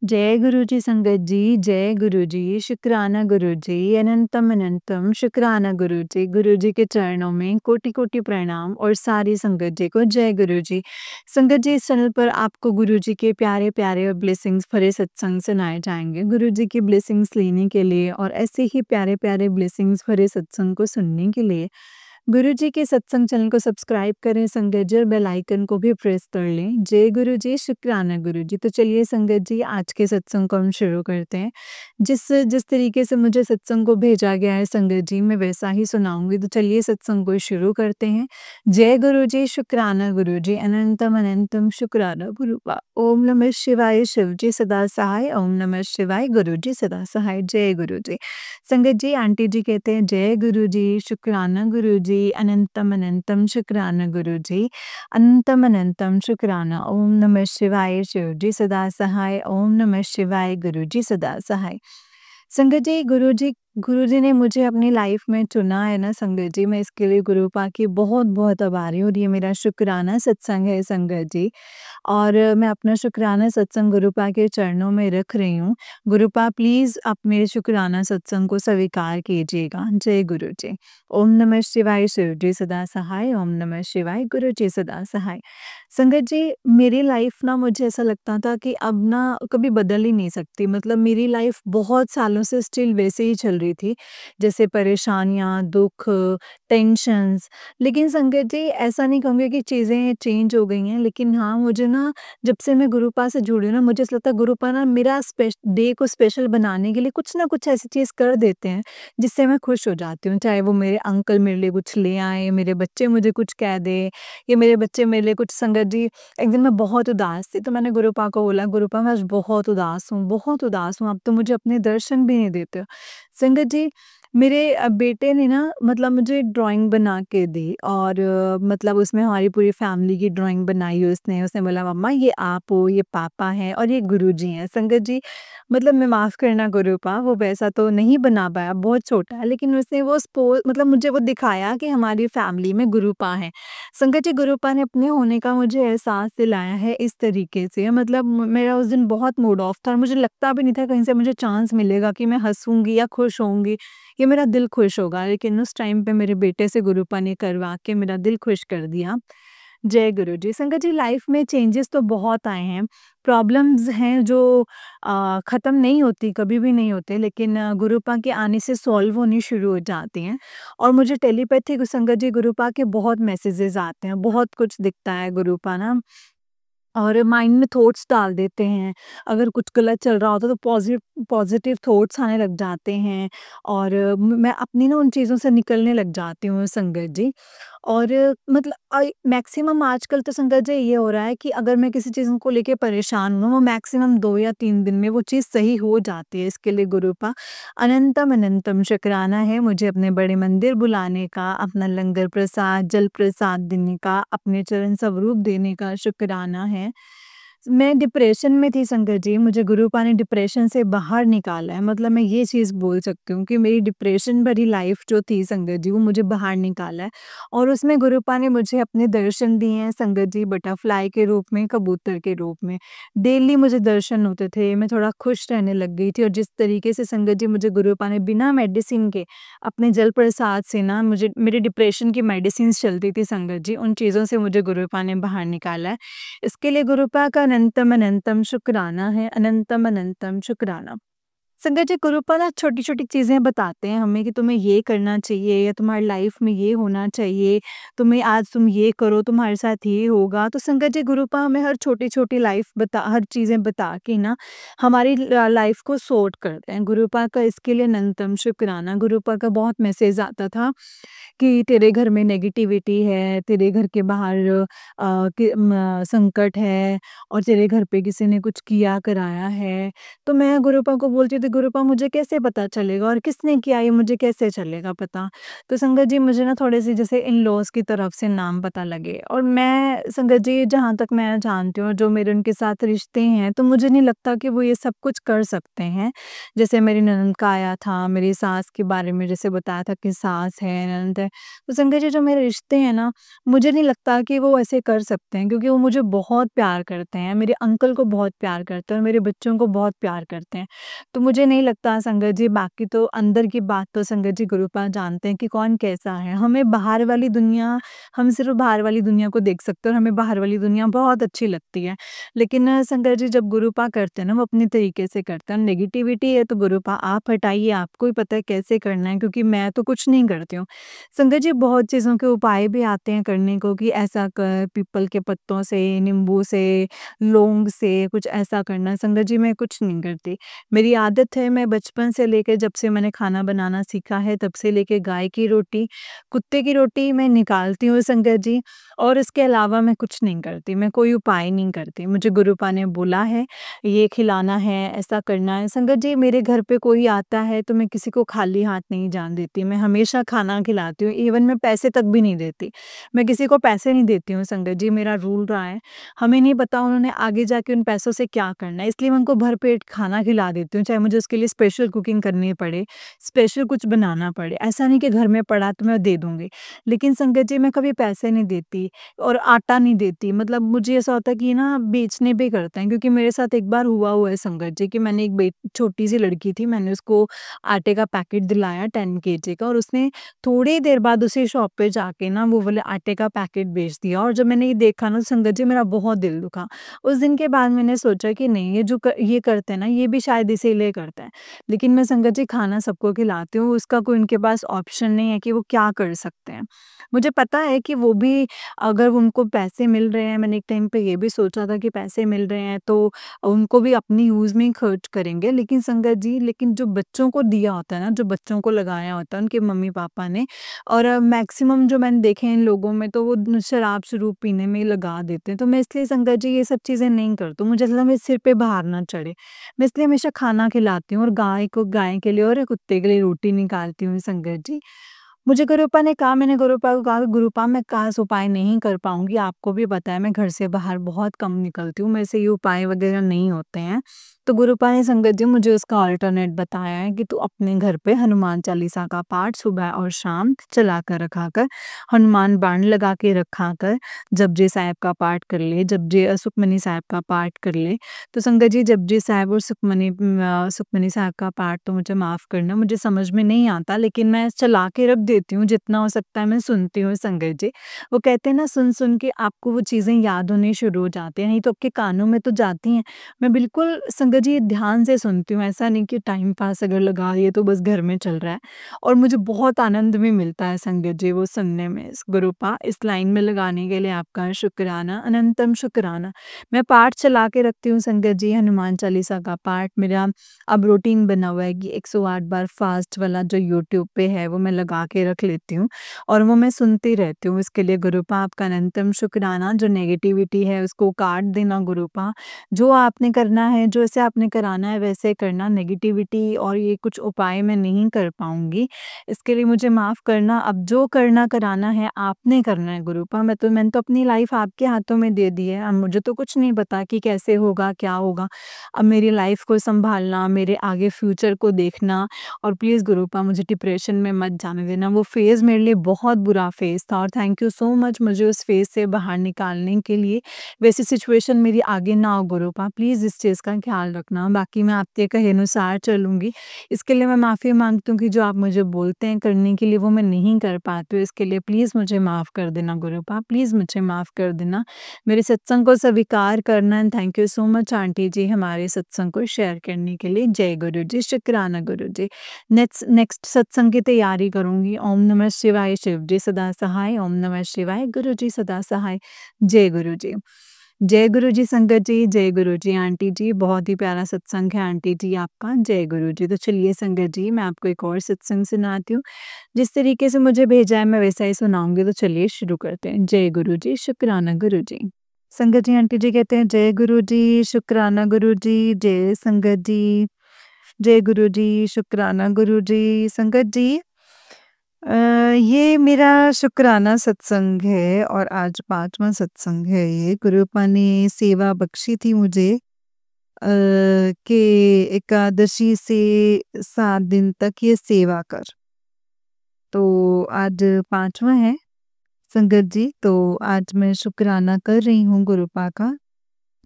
जय गुरु जी संगत जी, जय गुरु जी, शुक्राना गुरु जी, अनंतम अनंतम शुक्राना गुरु जी के चरणों में कोटि-कोटि प्रणाम और सारी संगत जी को जय गुरु जी। संगत जी इस चैनल पर आपको गुरु जी के प्यारे-प्यारे और ब्लेसिंग्स भरे सत्संग सुनाए जाएँगे। गुरु जी की ब्लेसिंग्स लेने के लिए और ऐसे ही प्यारे-प्यारे ब्लेसिंग्स भरे सत्संग को सुनने के लिए गुरु जी के सत्संग चैनल को सब्सक्राइब करें संगत जी और बेल आइकन को भी प्रेस कर लें। जय गुरु जी, शुक्राना गुरु जी। तो चलिए संगत जी आज के सत्संग को हम शुरू करते हैं। जिस जिस तरीके से मुझे सत्संग को भेजा गया है संगत जी मैं वैसा ही सुनाऊँगी। तो चलिए सत्संग को शुरू करते हैं। जय गुरु जी, शुक्राना गुरु जी, अनंतम अनंतम शुक्राना गुरुपा। ओम नमः शिवाय शिव जी सदा सहाय, ओम नमः शिवाय गुरु जी सदा सहाय। जय गुरु जी। संगत जी आंटी जी कहते हैं जय गुरु जी, शुक्राना गुरु जी, अनंतम अनंतम शुक्राना गुरु जी, अनंतम अनंतम शुक्राना। ओम नमः शिवाय शिव जी सदा सहाय, ओम नमः शिवाय गुरु जी सदा सहाय। संगत जी गुरु जी ने मुझे अपनी लाइफ में चुना है ना संगत जी, मैं इसके लिए गुरुपा की बहुत-बहुत आभारी हूँ और ये मेरा शुक्राना सत्संग है संगत जी। और मैं अपना शुक्राना सत्संग गुरुपा के चरणों में रख रही हूँ। गुरुपा प्लीज़ आप मेरे शुक्राना सत्संग को स्वीकार कीजिएगा। जय गुरु जी। ओम नमः शिवाय शिव जी सदा सहाय, ओम नमः शिवाय गुरु जी सदा सहाय। संगत जी मेरी लाइफ ना मुझे ऐसा लगता था कि अब ना कभी बदल ही नहीं सकती, मतलब मेरी लाइफ बहुत सालों से स्टिल वैसे ही चल रही थी। जैसे परेशानियाँ, दुःख, टेंशन्स। लेकिन संगत जी ऐसा नहीं कहूँगी कि चीज़ें चेंज हो गई हैं, लेकिन हाँ, मुझे ना जब से मैं गुरुपा से जुड़ी हूँ ना, मुझे ऐसा लगता है गुरुपा ना मेरा डे को स्पेशल बनाने के लिए कुछ ना कुछ ऐसी चीज़ कर देते हैं, जिससे मैं खुश हो जाती हूँ। चाहे वो मेरे अंकल मेरे लिए कुछ ले आएँ, मेरे बच्चे मुझे कुछ कह दें या मेरे बच्चे मेरे लिए कुछ। संगत जी एक दिन मैं बहुत उदास थी, तो मैंने गुरुपा को बोला, "गुरुपा मैं आज बहुत उदास हूँ, आप तो मुझे अपने दर्शन भी नहीं देते हो।" संगत जी मेरे बेटे ने ना मतलब मुझे ड्राइंग बना के दी और मतलब उसमें हमारी पूरी फैमिली की ड्राइंग बनाई उसने। उसने बोला मम्मा ये आप हो, ये पापा हैं और ये गुरुजी हैं। संगत जी मतलब मैं माफ़ करना गुरुपा, वो वैसा तो नहीं बना पाया, बहुत छोटा है, लेकिन उसने वो मतलब मुझे वो दिखाया कि हमारी फैमिली में गुरुपा हैं। संगत जी गुरुपा ने अपने होने का मुझे एहसास दिलाया है इस तरीके से, मतलब मेरा उस दिन बहुत मूड ऑफ था और मुझे लगता भी नहीं था कहीं से मुझे चांस मिलेगा कि मैं हँसूँगी या खुश होऊँगी। ये मेरा दिल खुश होगा, लेकिन उस टाइम पे मेरे बेटे से गुरुपा ने करवा के मेरा दिल खुश कर दिया। जय गुरु जी। संगत जी लाइफ में चेंजेस तो बहुत आए हैं, प्रॉब्लम्स हैं जो ख़त्म नहीं होती, कभी भी नहीं होते, लेकिन गुरुपा के आने से सॉल्व होनी शुरू हो जाती हैं। और मुझे टेलीपैथिक संगत जी गुरुपा के बहुत मैसेजेस आते हैं, बहुत कुछ दिखता है गुरुपा ना और माइंड में थॉट्स डाल देते हैं। अगर कुछ गलत चल रहा होता है तो पॉज़िटिव थॉट्स आने लग जाते हैं और मैं अपनी ना उन चीज़ों से निकलने लग जाती हूँ संगत जी। और मतलब मैक्सिमम आजकल तो संगत जी ये हो रहा है कि अगर मैं किसी चीज़ को लेके परेशान हूँ, वो मैक्सिमम 2 या 3 दिन में वो चीज़ सही हो जाती है। इसके लिए गुरुपा अनंतम अनंतम शुक्राना है मुझे अपने बड़े मंदिर बुलाने का, अपना लंगर प्रसाद, जल प्रसाद देने का, अपने चरण स्वरूप देने का शुक्राना है। मैं डिप्रेशन में थी संगत जी, मुझे गुरुपा ने डिप्रेशन से बाहर निकाला है, मतलब मैं ये चीज़ बोल सकती हूँ कि मेरी डिप्रेशन भरी लाइफ़ जो थी संगत जी, वो मुझे बाहर निकाला है और उसमें गुरुपा ने मुझे अपने दर्शन दिए हैं संगत जी, बटरफ्लाई के रूप में, कबूतर के रूप में। डेली मुझे दर्शन होते थे, मैं थोड़ा खुश रहने लग गई थी और जिस तरीके से संगत जी मुझे गुरुपा ने बिना मेडिसिन के अपने जल प्रसाद से ना मुझे मेरी डिप्रेशन की मेडिसिन्स चलती थी संगत जी, उन चीज़ों से मुझे गुरुपा ने बाहर निकाला है। इसके लिए गुरुपा का अनंतम अनंतम शुक्राना है, अनंतम अनंतम शुक्राना। संगत जी गुरुपा ना छोटी-छोटी चीज़ें बताते हैं हमें कि तुम्हें ये करना चाहिए या तुम्हारी लाइफ में ये होना चाहिए, तुम्हें आज तुम ये करो तुम्हारे साथ ये होगा। तो संगत जी गुरुपा हमें हर छोटी-छोटी हर चीज़ें बता के ना हमारी लाइफ को सॉर्ट करते हैं। गुरुपा का इसके लिए अनंतम शुक्राना। गुरुपा का बहुत मैसेज आता था कि तेरे घर में नेगेटिविटी है, तेरे घर के बाहर संकट है और तेरे घर पे किसी ने कुछ किया कराया है। तो मैं गुरुपा को बोलती थी जी गुरुपा मुझे कैसे पता चलेगा और किसने किया ये मुझे कैसे चलेगा पता? तो संगत जी मुझे ना थोड़े-से जैसे इन-लॉज़ की तरफ से नाम पता लगे और मैं संगत जी जहाँ तक मैं जानती हूँ जो मेरे उनके साथ रिश्ते हैं, तो मुझे नहीं लगता कि वो ये सब कुछ कर सकते हैं। जैसे मेरी ननंद का आया था, मेरी सास के बारे में जैसे बताया था कि सास है, ननंद है। तो संगत जी जो मेरे रिश्ते हैं ना, मुझे नहीं लगता कि वो ऐसे कर सकते हैं क्योंकि वो मुझे बहुत प्यार करते हैं, मेरे अंकल को बहुत प्यार करते हैं और मेरे बच्चों को बहुत प्यार करते हैं। तो मुझे नहीं लगता संगत जी बाकी तो अंदर की बात तो संगत जी गुरुपाल जानते हैं कि कौन कैसा है। हमें बाहर वाली दुनिया हम सिर्फ़ बाहर वाली दुनिया को देख सकते हैं और हमें बाहर वाली दुनिया बहुत अच्छी लगती है। लेकिन संगत जी जब गुरुपा करते हैं ना वो अपने तरीके से करते हैं। नेगेटिविटी है तो गुरुपा आप हटाइए, आपको ही पता है कैसे करना है क्योंकि मैं तो कुछ नहीं करती हूँ। संगत जी बहुत चीज़ों के उपाय भी आते हैं करने को कि ऐसा कर, पीपल के पत्तों से, नींबू से, लौंग से कुछ ऐसा करना। संगत जी मैं कुछ नहीं करती। मेरी आदत है मैं बचपन से लेके जब से मैंने खाना बनाना सीखा है तब से लेके गाय की रोटी, कुत्ते की रोटी मैं निकालती हूँ संगत जी और इसके अलावा मैं कुछ नहीं करती, मैं कोई उपाय नहीं करती। मुझे गुरुपा ने बोला है ये खिलाना है, ऐसा करना है। संगत जी मेरे घर पे कोई आता है तो मैं किसी को खाली हाथ नहीं जाने देती, मैं हमेशा खाना खिलाती हूँ, इवन मैं पैसे तक भी नहीं देती। मैं किसी को पैसे नहीं देती हूँ संगत जी, मेरा रूल रहा है। हमें नहीं पता उन्होंने आगे जाके उन पैसों से क्या करना है, इसलिए मैं उनको भरपेट खाना खिला देती हूँ, चाहे मुझे उसके लिए स्पेशल कुकिंग करनी पड़े, स्पेशल कुछ बनाना पड़े। ऐसा नहीं कि घर में पड़ा तो मैं दे दूँगी। लेकिन संगत जी मैं कभी पैसे नहीं देती और आटा नहीं देती, मतलब मुझे ऐसा होता है कि ये ना बेचने पे करते हैं क्योंकि मेरे साथ एक बार हुआ है संगत जी कि मैंने एक छोटी-सी लड़की थी, मैंने उसको आटे का पैकेट दिलाया 10 केजी का और उसने थोड़ी देर बाद उसी शॉप पे जाके ना वो वाले आटे का पैकेट बेच दिया और जब मैंने ये देखा ना संगत जी मेरा बहुत दिल दुखा। उस दिन के बाद मैंने सोचा कि नहीं ये जो ये करते हैं ना ये भी शायद इसीलिए करते हैं। लेकिन मैं संगत जी खाना सबको खिलाती हूँ, उसका कोई उनके पास ऑप्शन नहीं है कि वो क्या कर सकते हैं। मुझे पता है कि वो भी अगर उनको पैसे मिल रहे हैं, मैंने एक टाइम पे ये भी सोचा था कि पैसे मिल रहे हैं तो उनको भी अपनी यूज़ में ही खर्च करेंगे। लेकिन संगत जी लेकिन जो बच्चों को दिया होता है ना, जो बच्चों को लगाया होता है उनके मम्मी-पापा ने और मैक्सिमम जो मैंने देखे हैं इन लोगों में तो वो शराब-शुरूब पीने में ही लगा देते हैं। तो मैं इसलिए संगत जी ये सब चीज़ें नहीं करती हूँ। मुझे लगता है मेरे सिर पे भार ना चढ़े। मैं इसलिए हमेशा खाना खिलाती हूँ और गाय के लिए और कुत्ते के लिए रोटी निकालती हूँ संगत जी। मुझे गुरुपा ने कहा मैंने गुरुपा को कहा गुरुपा मैं खास उपाय नहीं कर पाऊँगी, आपको भी पता है मैं घर से बाहर बहुत कम निकलती हूँ, मेरे से ये उपाय वगैरह नहीं होते हैं। तो गुरुपा ने संगत जी मुझे उसका अल्टरनेट बताया है कि तू अपने घर पे हनुमान चालीसा का पाठ सुबह और शाम चला कर रखा कर, हनुमान बाण लगा के रखा कर, जपजी साहिब का पाठ कर ले, सुखमनी साहिब का पाठ कर ले। तो संगत जी जपजी साहिब और सुखमनी साहिब का पाठ तो मुझे माफ़ करना मुझे समझ में नहीं आता लेकिन मैं चला के रख देती हूँ, जितना हो सकता है मैं सुनती हूँ संगत जी। वो कहते हैं ना सुन-सुन के आपको वो चीज़ें याद होनी शुरू हो जाती हैं, नहीं तो आपके कानों में तो जाती हैं। मैं बिल्कुल संगत जी ध्यान से सुनती हूँ, ऐसा नहीं कि टाइम पास अगर लगा दिए तो बस घर में चल रहा है और मुझे बहुत आनंद भी मिलता है संगत जी वो सुनने में। गुरुपा इस लाइन में लगाने के लिए आपका शुक्राना, अनंतम शुक्राना। मैं पाठ चला के रखती हूँ संगत जी, हनुमान चालीसा का पाठ मेरा अब रूटीन बना हुआ है कि 108 बार फास्ट वाला जो यूट्यूब पे है वो मैं लगा के रख लेती हूँ और वो मैं सुनती रहती हूँ। इसके लिए गुरुपा आपका अनंतम शुक्राना, जो नेगेटिविटी है उसको काट देना गुरुपा। जो आपने करना है, जो ऐसे आपने कराना है वैसे करना, नेगेटिविटी और ये कुछ उपाय मैं नहीं कर पाऊँगी। इसके लिए मुझे माफ़ करना, अब जो करना कराना है आपने करना है गुरुपा। मैंने तो अपनी लाइफ़ आपके हाथों में दे दी है, अब मुझे तो कुछ नहीं पता कि कैसे होगा, क्या होगा। अब मेरी लाइफ़ को सँभालना, मेरे आगे फ्यूचर को देखना और प्लीज़ गुरुपा मुझे डिप्रेशन में मत जाने देना। वो फ़ेज़ मेरे लिए बहुत बुरा फ़ेज़ था और थैंक यू सो मच मुझे उस फ़ेज़ से बाहर निकालने के लिए। वैसी सिचुएशन मेरी आगे ना हो गुरुपा, प्लीज़ इस चीज़ का ख़्याल रखना। बाकी मैं आपके कहे अनुसार चलूँगी। इसके लिए मैं माफ़ी माँगती हूँ कि जो आप मुझे बोलते हैं करने के लिए वो मैं नहीं कर पाती हूँ। इसके लिए प्लीज़ मुझे माफ़ कर देना गुरुपा, प्लीज़ मुझे माफ़ कर देना। मेरे सत्संग को स्वीकार करना and thank you so much aunty ji हमारे सत्संग को शेयर करने के लिए। जय गुरु जी, शुक्राना गुरु जी। नेक्स्ट सत्संग की तैयारी करूँगी। ओम नमः शिवाय, शिव जी सदा सहाय। ओम नमः शिवाय, गुरु जी सदा सहाय। जय गुरु जी। जय गुरु जी संगत जी, जय गुरु जी आंटी जी, बहुत ही प्यारा सत्संग है आंटी जी आपका, जय गुरु जी। तो चलिए संगत जी मैं आपको एक और सत्संग सुनाती हूँ, जिस तरीके से मुझे भेजा है मैं वैसा ही सुनाऊँगी, तो चलिए शुरू करते हैं। जय गुरु जी, शुक्राना गुरु जी। संगत जी आंटी जी कहते हैं जय गुरु जी, शुक्राना गुरु जी, जय संगत जी। जय गुरु जी, शुक्राना गुरु जी। संगत जी, ये मेरा शुक्राना सत्संग है और आज 5वां सत्संग है ये। गुरुपा ने सेवा बख्शी थी मुझे कि एकादशी से 7 दिन तक ये सेवा कर। तो आज 5वां है संगत जी, तो आज मैं शुक्राना कर रही हूँ गुरुपा का।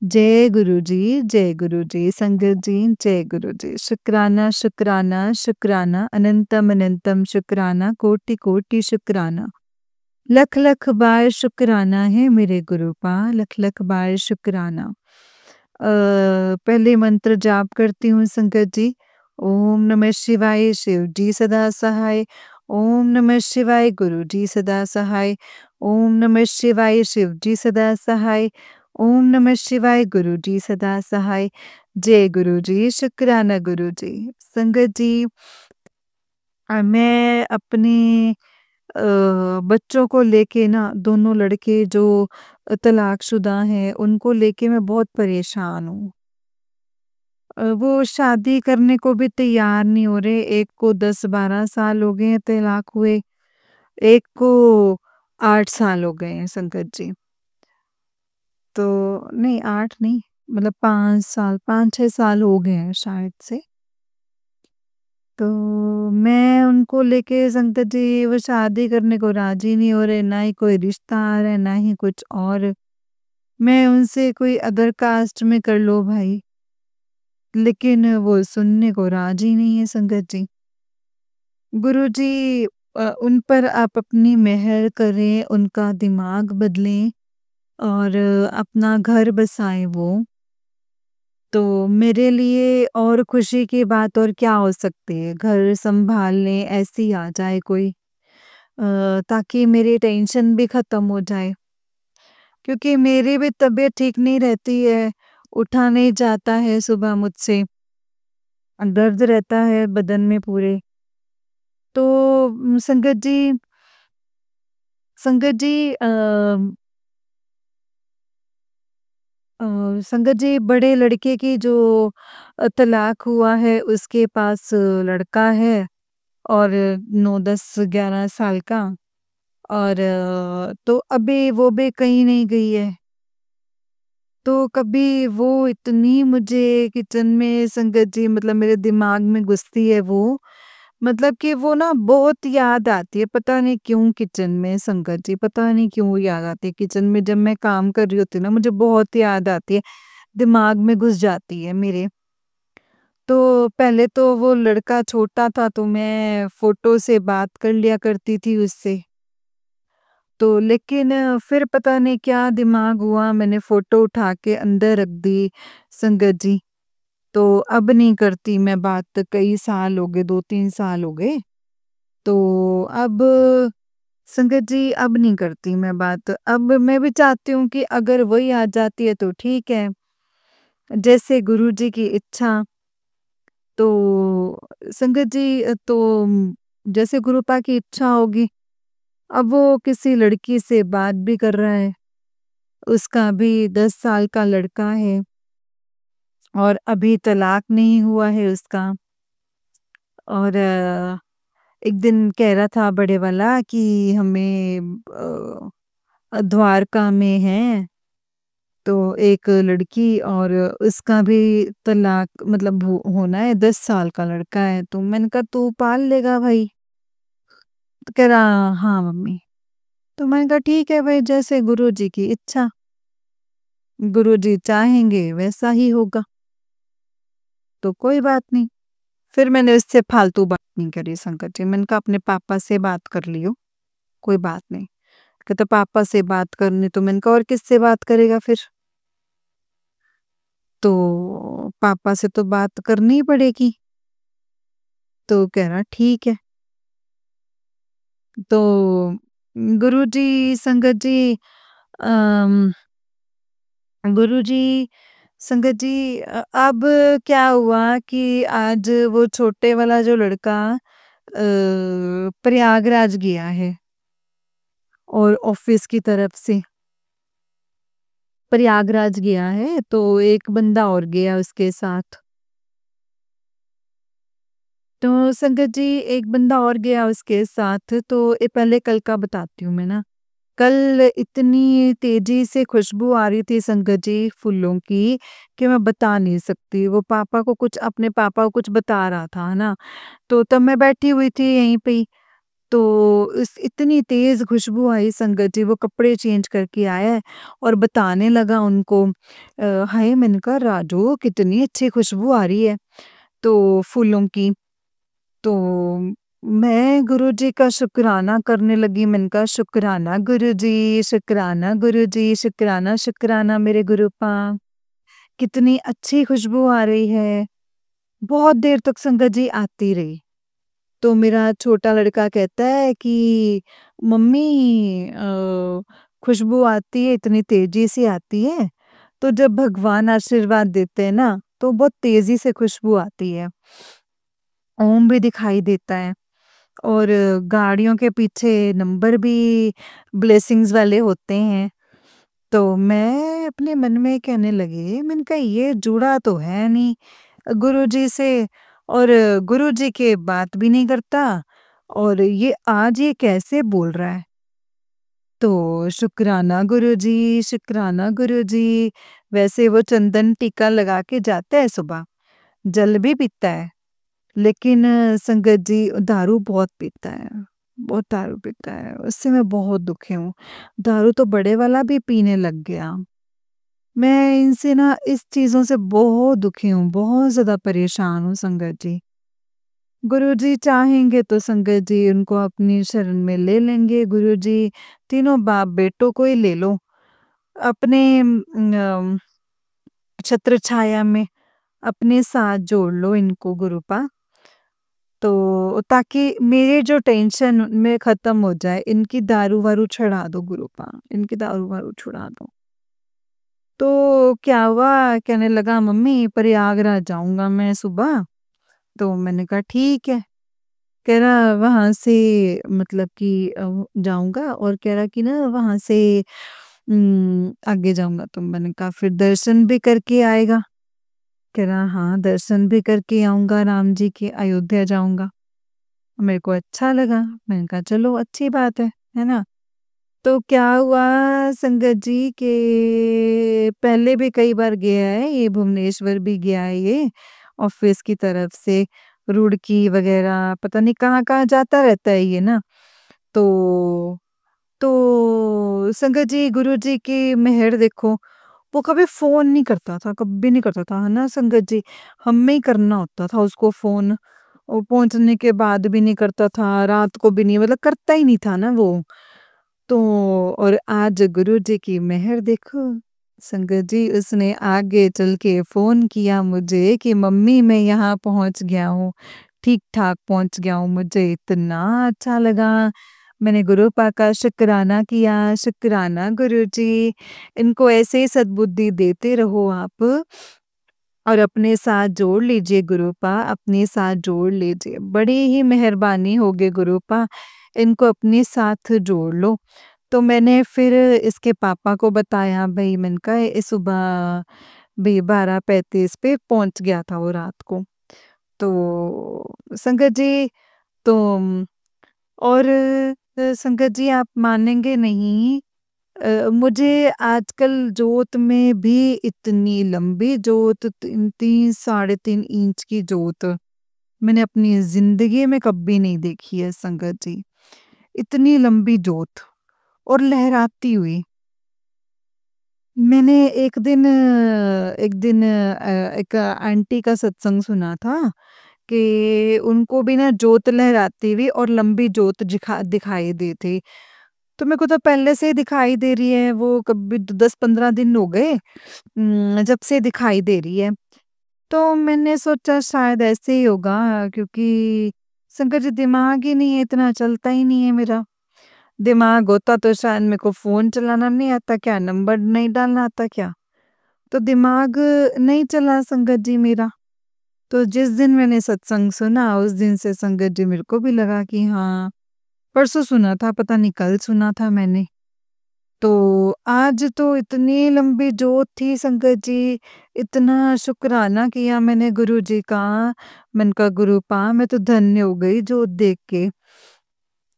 जय गुरु जी, जय गुरु जी। संगत जी, जय गुरु जी। शुक्राना, शुक्राना, शुक्राना, अनंतम अनंतम शुक्राना, कोटि कोटि शुक्राना। लख लख बार शुक्राना है मेरे गुरुपा, लख लख बार शुक्राना। पहले मंत्र जाप करती हूँ संगत जी। ओम नमः शिवाय, शिव जी सदा सहाय। ओम नमः शिवाय, गुरु जी सदा सहाय। ओम नमः शिवाय, शिव जी सदा सहाय। ओम नमः शिवाय, गुरु जी सदा सहाय। जय गुरु जी, शुक्राना गुरु जी। संगत जी, मैं अपने बच्चों को लेके ना, दोनों लड़के जो तलाकशुदा हैं उनको लेके मैं बहुत परेशान हूँ। वो शादी करने को भी तैयार नहीं हो रहे। एक को 10-12 साल हो गए हैं तलाक हुए, एक को 8 साल हो गए हैं संगत जी। तो नहीं, 8 नहीं, मतलब 5 साल, 5-6 साल हो गए हैं शायद से। तो मैं उनको लेके संगत जी वो शादी करने को राजी नहीं हो रहे, ना ही कोई रिश्ता आ रहा है, ना ही कुछ और। मैं उनसे कोई अदर कास्ट में कर लो भाई, लेकिन वो सुनने को राजी नहीं है संगत जी। गुरुजी, उन पर आप अपनी मेहर करें, उनका दिमाग बदलें और अपना घर बसाएं वो। तो मेरे लिए और खुशी की बात और क्या हो सकती है? घर सँभालने ऐसी आ जाए कोई, ताकि मेरी टेंशन भी ख़त्म हो जाए। क्योंकि मेरी भी तबीयत ठीक नहीं रहती है, उठा नहीं जाता है सुबह मुझसे, दर्द रहता है बदन में पूरे। तो संगत जी संगत जी, बड़े लड़के की जो तलाक हुआ है उसके पास लड़का है और 9, 10, 11 साल का। और तो अभी वो भी कहीं नहीं गई है। तो कभी वो इतनी मुझे किचन में संगत जी, मतलब मेरे दिमाग में घुसती है वो, मतलब कि वो ना बहुत याद आती है, पता नहीं क्यों किचन में संगत जी, पता नहीं क्यों याद आती है किचन में। जब मैं काम कर रही होती हूँ ना, मुझे बहुत याद आती है, दिमाग में घुस जाती है मेरे। तो पहले तो वो लड़का छोटा था तो मैं फ़ोटो से बात कर लिया करती थी उससे। तो लेकिन फिर पता नहीं क्या दिमाग हुआ, मैंने फ़ोटो उठा के अंदर रख दी संगत जी। तो अब नहीं करती मैं बात, कई साल हो गए, 2-3 साल हो गए। तो अब संगत जी अब नहीं करती मैं बात। अब मैं भी चाहती हूँ कि अगर वही आ जाती है तो ठीक है, जैसे गुरुजी की इच्छा। तो संगत जी, जैसे गुरुपा की इच्छा होगी। अब वो किसी लड़की से बात भी कर रहा है, उसका भी 10 साल का लड़का है और अभी तलाक नहीं हुआ है उसका। और एक दिन कह रहा था बड़े वाला कि हमें द्वारका में है तो एक लड़की, और उसका भी तलाक मतलब होना है, 10 साल का लड़का है। तो मैंने कहा तू पाल लेगा भाई? तो कह रहा हाँ मम्मी। तो मैंने कहा ठीक है भाई, जैसे गुरुजी की इच्छा, गुरुजी चाहेंगे वैसा ही होगा। तो कोई बात नहीं। फिर मैंने उससे फालतू बात नहीं करी संगत जी। मैंने कहा अपने पापा से बात कर लियो, कोई बात नहीं। कहता पापा से बात करनी, तो मैंने कहा और किससे बात करेगा फिर? तो पापा से तो बात करनी ही पड़ेगी। तो कह रहा ठीक है। तो गुरुजी, संगत जी, अम, गुरुजी, संगत जी, अब क्या हुआ कि आज वो छोटे वाला जो लड़का प्रयागराज गया है और ऑफिस की तरफ से प्रयागराज गया है, तो एक बंदा और गया उसके साथ। तो संगत जी एक बंदा और गया उसके साथ, तो ये पहले कल का बताती हूँ मैं ना। कल इतनी तेज़ी से खुशबू आ रही थी संगत जी फूलों की, कि मैं बता नहीं सकती। वो पापा को कुछ अपने पापा को कुछ बता रहा था, है ना? तो तब मैं बैठी हुई थी यहीं पे ही, तो इस इतनी तेज़ खुशबू आई संगत जी, वो कपड़े चेंज करके आया है और बताने लगा उनको। हाय मैंने कहा राजू कितनी अच्छी खुशबू आ रही है, तो फूलों की। तो मैं गुरुजी का शुकराना करने लगी, मैंने कहा शुकराना गुरुजी, शुकराना गुरुजी, शुकराना, शुकराना मेरे गुरुपा, कितनी अच्छी खुशबू आ रही है। बहुत देर तक संगत जी आती रही। तो मेरा छोटा लड़का कहता है कि मम्मी खुशबू आती है, इतनी तेज़ी से आती है, तो जब भगवान आशीर्वाद देते हैं ना, तो बहुत तेज़ी से खुशबू आती है। ओम भी दिखाई देता है। और गाड़ियों के पीछे नंबर भी ब्लेसिंग्स वाले होते हैं। तो मैं अपने मन में कहने लगी, मैंने कहा ये जुड़ा तो है नहीं गुरुजी से, और गुरुजी के बात भी नहीं करता, और ये आज ये कैसे बोल रहा है। तो शुक्राना गुरुजी, शुक्राना गुरुजी। वैसे वो चंदन टीका लगा के जाता है सुबह, जल भी पीता है, लेकिन संगत जी दारू बहुत पीता है, बहुत दारू पीता है, उससे मैं बहुत दुखी हूँ। दारू तो बड़े वाला भी पीने लग गया। मैं इनसे ना इस चीज़ों से बहुत दुखी हूँ, बहुत ज़्यादा परेशान हूँ संगत जी। गुरुजी चाहेंगे तो संगत जी उनको अपनी शरण में ले लेंगे, गुरुजी तीनों बाप बेटों को ही ले लो, अपने छत्र छाया में अपने साथ जोड़ लो इनको गुरुपा। तो ताकि मेरे जो टेंशन में ख़त्म हो जाए, इनकी दारू-वारू छुड़ा दो गुरुपा, इनकी दारू-वारू छुड़ा दो। तो क्या हुआ, कहने लगा मम्मी प्रयागराज जाऊँगा मैं सुबह। तो मैंने कहा ठीक है। कह रहा वहाँ से मतलब कि जाऊँगा, और कह रहा कि ना वहाँ से आगे जाऊँगा। तो मैंने कहा फिर दर्शन भी करके आएगा। कह रहा हाँ, दर्शन भी करके आऊँगा राम जी के, अयोध्या जाऊँगा। मेरे को अच्छा लगा, मैंने कहा चलो अच्छी बात है ना? तो क्या हुआ संगत जी के पहले भी कई बार गया है ये, भुवनेश्वर भी गया है ये ऑफिस की तरफ से, रुड़की वगैरह पता नहीं कहाँ-कहाँ जाता रहता है ये ना। तो संगत जी गुरुजी की मेहर देखो, वो कभी फ़ोन नहीं करता था, कभी नहीं करता था, है ना संगत जी? हमें ही करना होता था उसको फ़ोन, और पहुँचने के बाद भी नहीं करता था, रात को भी नहीं, मतलब करता ही नहीं था ना वो। तो और आज गुरुजी की मेहर देखो, संगत जी उसने आगे चल के फ़ोन किया मुझे कि मम्मी मैं यहाँ पहुँच गया हूँ, ठीक-ठाक पहुँच गया हूँ, मुझे इतना अच्छा लगा। मैंने गुरुपा का शुकराना किया, शुकराना गुरुजी, इनको ऐसे ही सद्बुद्धि देते रहो आप, और अपने साथ जोड़ लीजिए गुरुपा, अपने साथ जोड़ लीजिए। बड़ी ही मेहरबानी होगी गुरुपा, इनको अपने साथ जोड़ लो। तो मैंने फिर इसके पापा को बताया, भई मैंने कहा ये सुबह भई 12:35 पे पहुँच गया था वो रात को। तो संगत जी तो और संगत जी आप मानेंगे नहीं, मुझे आजकल जोत में भी इतनी लंबी जोत, 3 साढ़े 3 इंच की जोत मैंने अपनी ज़िंदगी में कभी नहीं देखी है संगत जी। इतनी लंबी जोत और लहराती हुई। मैंने एक आंटी का सत्संग सुना था कि उनको भी ना जोत लहराती हुई और लंबी जोत दिखाई दी थी। तो मेरे को तो पहले से ही दिखाई दे रही है, वो कभी 10-15 दिन हो गए जब से दिखाई दे रही है। तो मैंने सोचा शायद ऐसे ही होगा, क्योंकि शंकर जी दिमाग ही नहीं है, इतना चलता ही नहीं है मेरा। दिमाग होता तो शायद मेरे को फ़ोन चलाना नहीं आता क्या, नंबर नहीं डालना आता क्या? तो दिमाग नहीं चला संगत जी मेरा। तो जिस दिन मैंने सत्संग सुना उस दिन से संगत जी मेरे को भी लगा कि हाँ, परसों सुना था, पता नहीं कल सुना था मैंने। तो आज तो इतनी लंबी जोत थी संगत जी, इतना शुक्राना किया मैंने गुरुजी का। मैंने कहा गुरुपा मैं तो धन्य हो गई जोत देख के।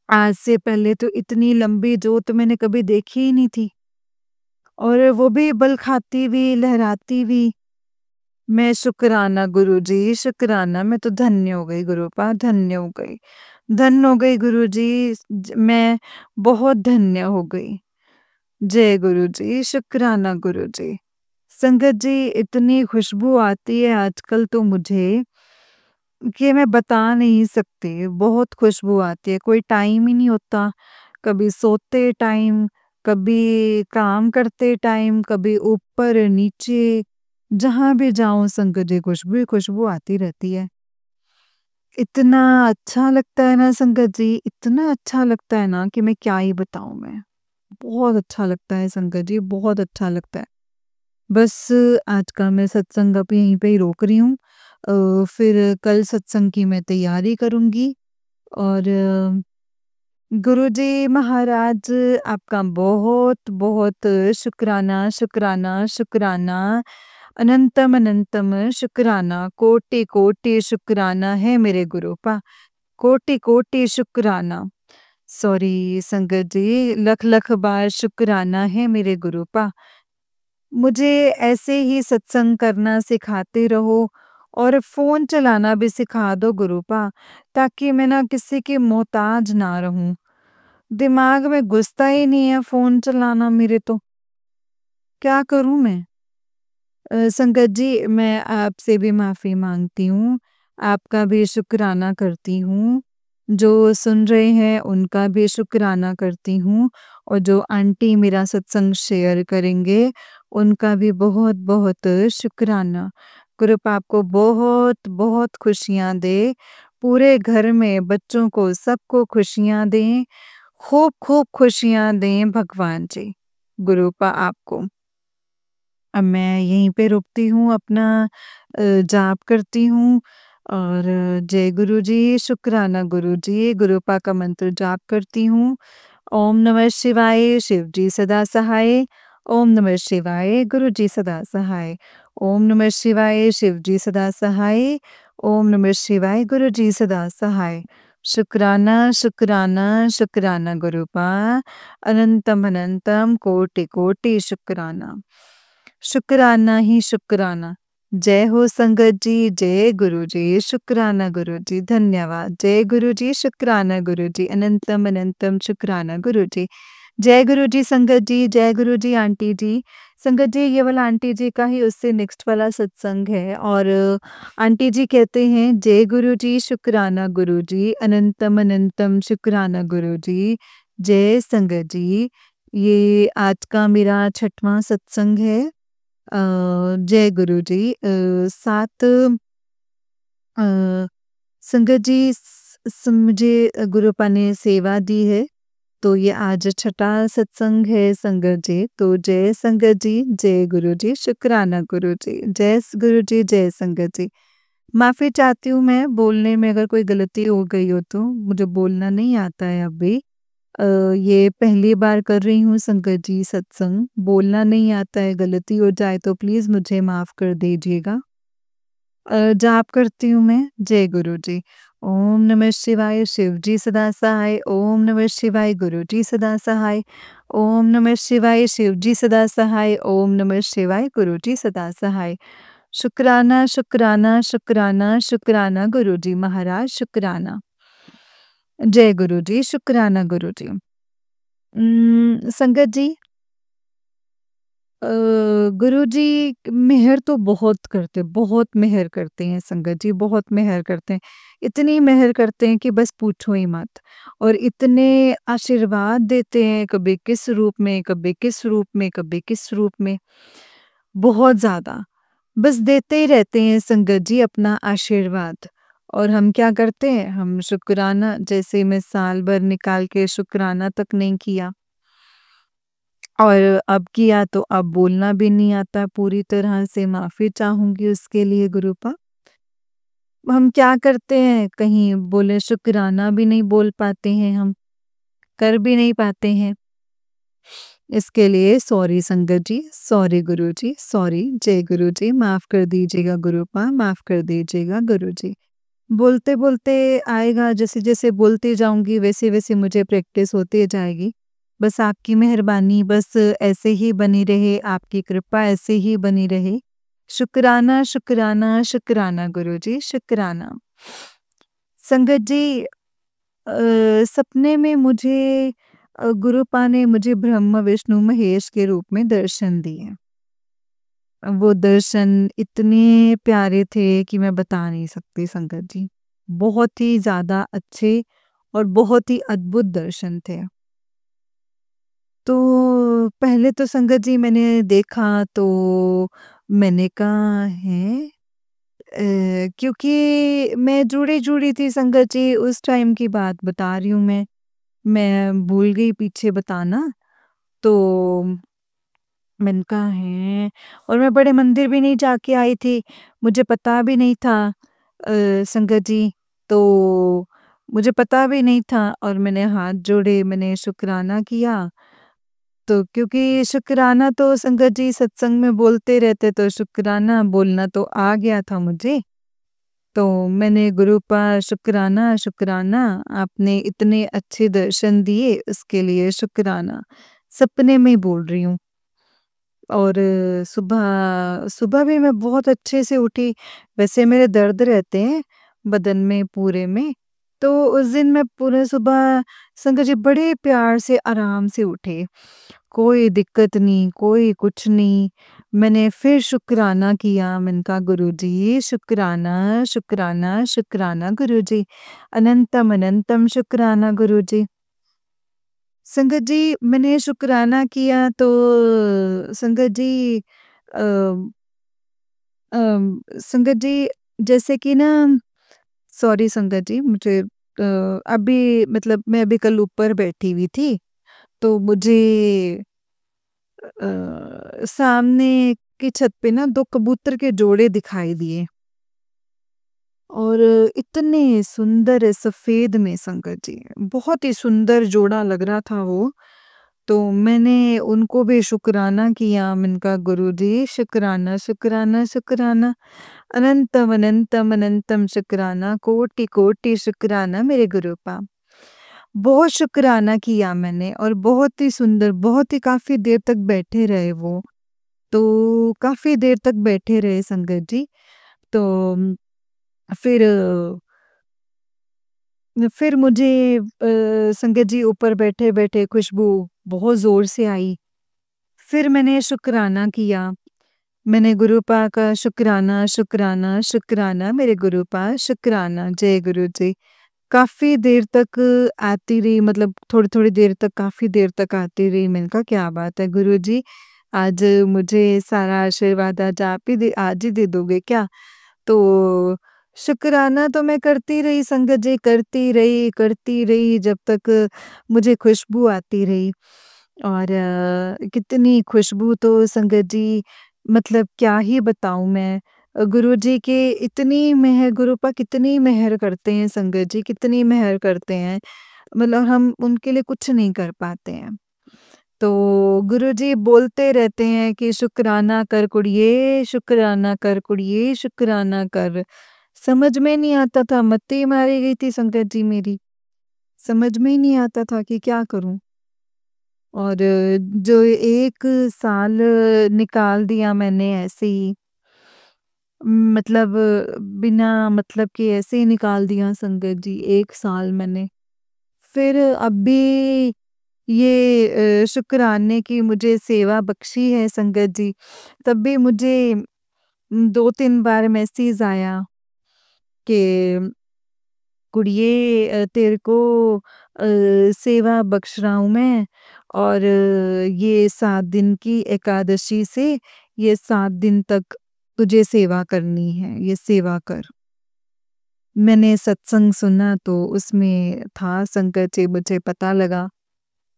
आज से पहले तो इतनी लंबी जोत मैंने कभी देखी ही नहीं थी, और वो भी बल खाती हुई, लहराती हुई। मैं शुक्राना गुरुजी, शुक्राना, मैं तो धन्य हो गई गुरुपा, धन्य हो गई। धन्य हो गई गुरुजी, मैं बहुत धन्य हो गई। जय गुरुजी, शुक्राना गुरुजी। संगत जी इतनी खुशबू आती है आजकल तो मुझे कि मैं बता नहीं सकती, बहुत खुशबू आती है, कोई टाइम ही नहीं होता। कभी सोते टाइम, कभी काम करते टाइम, कभी ऊपर नीचे, जहाँ भी जाऊँ संगत जी खुशबू ही खुशबू आती रहती है। इतना अच्छा लगता है ना संगत जी, इतना अच्छा लगता है ना कि मैं क्या ही बताऊँ मैं। बहुत अच्छा लगता है संगत जी, बहुत अच्छा लगता है। बस आज का मैं सत्संग अब यहीं पे ही रोक रही हूँ। फिर कल सत्संग की मैं तैयारी करूँगी, और गुरुजी महाराज आपका बहुत-बहुत शुक्राना, शुक्राना, शुक्राना, अनंतम अनंतम शुक्राना, कोटि-कोटि शुक्राना है मेरे गुरुपा, कोटि-कोटि शुक्राना। सॉरी संगत जी, लख-लख बार शुक्राना है मेरे गुरुपा। मुझे ऐसे ही सत्संग करना सिखाते रहो, और फ़ोन चलाना भी सिखा दो गुरुपा, ताकि मैं ना किसी की मोहताज ना रहूँ। दिमाग में घुसता ही नहीं है फ़ोन चलाना मेरे तो, क्या करूँ मैं? संगत जी मैं आपसे भी माफ़ी माँगती हूँ, आपका भी शुक्राना करती हूँ, जो सुन रहे हैं उनका भी शुक्राना करती हूँ, और जो आंटी मेरा सत्संग शेयर करेंगे, उनका भी बहुत-बहुत शुक्राना। कृपा आपको बहुत-बहुत खुशियाँ दे, पूरे घर में बच्चों को सबको खुशियाँ दें, खूब-खूब खुशियाँ दें भगवान जी, गुरुपा आपको। अब मैं यहीं पे रुकती हूँ, अपना जाप करती हूँ, और जय गुरुजी, शुक्राना गुरुजी, गुरुपा का मंत्र जाप करती हूँ। ओम नमः शिवाय, शिव जी सदा सहाय। ओम नमः शिवाय, गुरु जी सदा सहाय। ओम नमः शिवाय, शिव जी सदा सहाय। ओम नमः शिवाय, गुरु जी सदा सहाय। शुक्राना, शुक्राना, शुक्राना गुरुपा, अनंतम अनंतम कोटि कोटि शुक्राना। शुक्राना ही शुक्राना। जय हो संगत जी, जय गुरु जी, शुक्राना गुरु जी, धन्यवाद। जय गुरु जी, शुक्राना गुरु जी, अनंतम अनंतम शुक्राना गुरु जी। जय गुरु जी संगत जी, जय गुरु जी आंटी जी। संगत जी ये वाला आंटी जी का ही उससे नेक्स्ट वाला सत्संग है, और आंटी जी कहते हैं जय गुरु जी, शुक्राना गुरु जी, अनंतम अनंतम शुक्राना गुरु जी। जय संगत जी, ये आज का मेरा छठवां सत्संग है। जय गुरु जी। 7 संगत जी मुझे गुरुपा ने सेवा दी है, तो ये आज छठा सत्संग है संगत जी। तो जय संगत जी, जय गुरु जी, शुक्राना गुरु जी, जय गुरु जी, जय संगत जी। माफ़ी चाहती हूँ मैं बोलने में अगर कोई गलती हो गई हो तो, मुझे बोलना नहीं आता है अभी। ये पहली बार कर रही हूँ संगत जी सत्संग, बोलना नहीं आता है, गलती हो जाए तो प्लीज़ मुझे माफ़ कर दीजिएगा। जाप करती हूँ मैं, जय गुरु जी। ओम नमः शिवाय, शिव जी सदा सहाय। ओम नमः शिवाय, गुरु जी सदा सहाय। ओम नमः शिवाय, शिव जी सदा सहाय। ओम नमः शिवाय, गुरु जी सदा सहाय। शुक्राना, शुक्राना, शुक्राना, शुक्राना गुरु जी महाराज, शुक्राना। जय गुरु जी, शुक्राना गुरु जी। संगत जी, गुरुजी मेहर तो बहुत मेहर करते हैं संगत जी, बहुत मेहर करते हैं। इतनी मेहर करते हैं कि बस पूछो ही मत, और इतने आशीर्वाद देते हैं, कभी किस रूप में, कभी किस रूप में, कभी किस रूप में, बहुत ज़्यादा। बस देते ही रहते हैं संगत जी अपना आशीर्वाद, और हम क्या करते हैं, हम शुक्राना, जैसे मैं साल भर निकाल के शुक्राना तक नहीं किया। और अब किया तो अब बोलना भी नहीं आता पूरी तरह से, माफ़ी चाहूँगी उसके लिए गुरुपा। हम क्या करते हैं, कहीं बोले शुक्राना भी नहीं बोल पाते हैं हम, कर भी नहीं पाते हैं। इसके लिए सॉरी संगत जी, सॉरी गुरुजी, सॉरी, जय गुरुजी, माफ़ कर दीजिएगा गुरुपा, माफ़ कर दीजिएगा गुरुजी। बोलते-बोलते आएगा, जैसे-जैसे बोलती जाऊँगी वैसे-वैसे मुझे प्रैक्टिस होती जाएगी। बस आपकी मेहरबानी बस ऐसे ही बनी रहे, आपकी कृपा ऐसे ही बनी रहे। शुक्राना, शुक्राना, शुक्राना गुरुजी, शुक्राना। संगत जी, सपने में मुझे गुरुपा ने मुझे ब्रह्मा, विष्णु, महेश के रूप में दर्शन दिए। वो दर्शन इतने प्यारे थे कि मैं बता नहीं सकती संगत जी। बहुत ही ज़्यादा अच्छे और बहुत ही अद्भुत दर्शन थे। तो पहले तो संगत जी मैंने देखा तो मैंने कहा है क्योंकि मैं जुड़ी-जुड़ी थी संगत जी, उस टाइम की बात बता रही हूँ मैं। मैं भूल गई पीछे बताना। तो मैंने कहा है, और मैं बड़े मंदिर भी नहीं जाके आई थी, मुझे पता भी नहीं था संगत जी, तो मुझे पता भी नहीं था और मैंने हाथ जोड़े, मैंने शुक्राना किया। तो क्योंकि शुक्राना तो संगत जी सत्संग में बोलते रहते, तो शुक्राना बोलना तो आ गया था मुझे। तो मैंने गुरु का शुक्राना, शुक्राना, आपने इतने अच्छे दर्शन दिए उसके लिए शुक्राना। सपने में बोल रही हूँ। और सुबह सुबह भी मैं बहुत अच्छे से उठी। वैसे मेरे दर्द रहते हैं बदन में पूरे में, तो उस दिन मैं पूरे सुबह संगत जी बड़े प्यार से आराम से उठी। कोई दिक्कत नहीं, कोई कुछ नहीं। मैंने फिर शुक्राना किया, मैंने कहा गुरुजी शुक्राना, शुक्राना, शुक्राना गुरुजी। अनंतम अनंतम शुक्राना गुरुजी। संगत जी मैंने शुक्राना किया तो संगत जी अ, संगत जी जैसे कि ना, सॉरी संगत जी मुझे अभी मतलब मैं अभी कल ऊपर बैठी हुई थी, तो मुझे सामने की छत पे ना 2 कबूतर के जोड़े दिखाई दिए और इतने सुंदर सफ़ेद में संगत जी, बहुत ही सुंदर जोड़ा लग रहा था वो। तो मैंने उनको भी शुक्राना किया, मैंने कहा गुरुजी शुक्राना, शुक्राना, शुक्राना, अनंतम, अनंतम, अनंतम शुक्राना, कोटि-कोटि शुक्राना मेरे गुरुपा। बहुत शुक्राना किया मैंने और बहुत ही सुंदर, बहुत ही काफ़ी देर तक बैठे रहे वो। तो काफ़ी देर तक बैठे रहे संगत जी। तो फिर फिर मुझे संगत जी ऊपर बैठे-बैठे खुशबू बहुत ज़ोर से आई। फिर मैंने शुक्राना किया। मैंने गुरुपा का शुक्राना, शुक्राना, शुक्राना मेरे गुरुपा, शुक्राना, जय गुरु जी। काफ़ी देर तक आती रही, मतलब थोड़ी-थोड़ी देर तक, काफ़ी देर तक आती रही। मैंने कहा क्या बात है गुरुजी, आज मुझे सारा आशीर्वाद आज ही दे दोगे क्या? तो शुक्राना तो मैं करती रही संगत जी, करती रही जब तक मुझे खुशबू आती रही। और कितनी खुशबू तो संगत जी, मतलब क्या ही बताऊँ मैं। गुरुजी के इतनी मेहर, गुरुपा कितनी मेहर करते हैं संगत जी, कितनी मेहर करते हैं। मतलब हम उनके लिए कुछ नहीं कर पाते हैं। तो गुरुजी बोलते रहते हैं कि शुक्राना कर कुड़िए, शुक्राना कर कुड़िए, शुक्राना कर। समझ में नहीं आता था, मत्ती ही मारी गई थी संगत जी मेरी। समझ में ही नहीं आता था कि क्या करूँ? और जो 1 साल निकाल दिया मैंने ऐसे ही, मतलब बिना मतलब के ऐसे ही निकाल दिया संगत जी, 1 साल मैंने। फिर अभी ये शुक्राने की मुझे सेवा बख्शी है संगत जी, तब भी मुझे 2-3 बार मैसेज आया कि कुड़िए तेरे को सेवा बख्श रहा हूँ मैं, और ये 7 दिन की एकादशी से ये 7 दिन तक तुझे सेवा करनी है, ये सेवा कर। मैंने सत्संग सुना तो उसमें था संगत जी, मुझे पता लगा।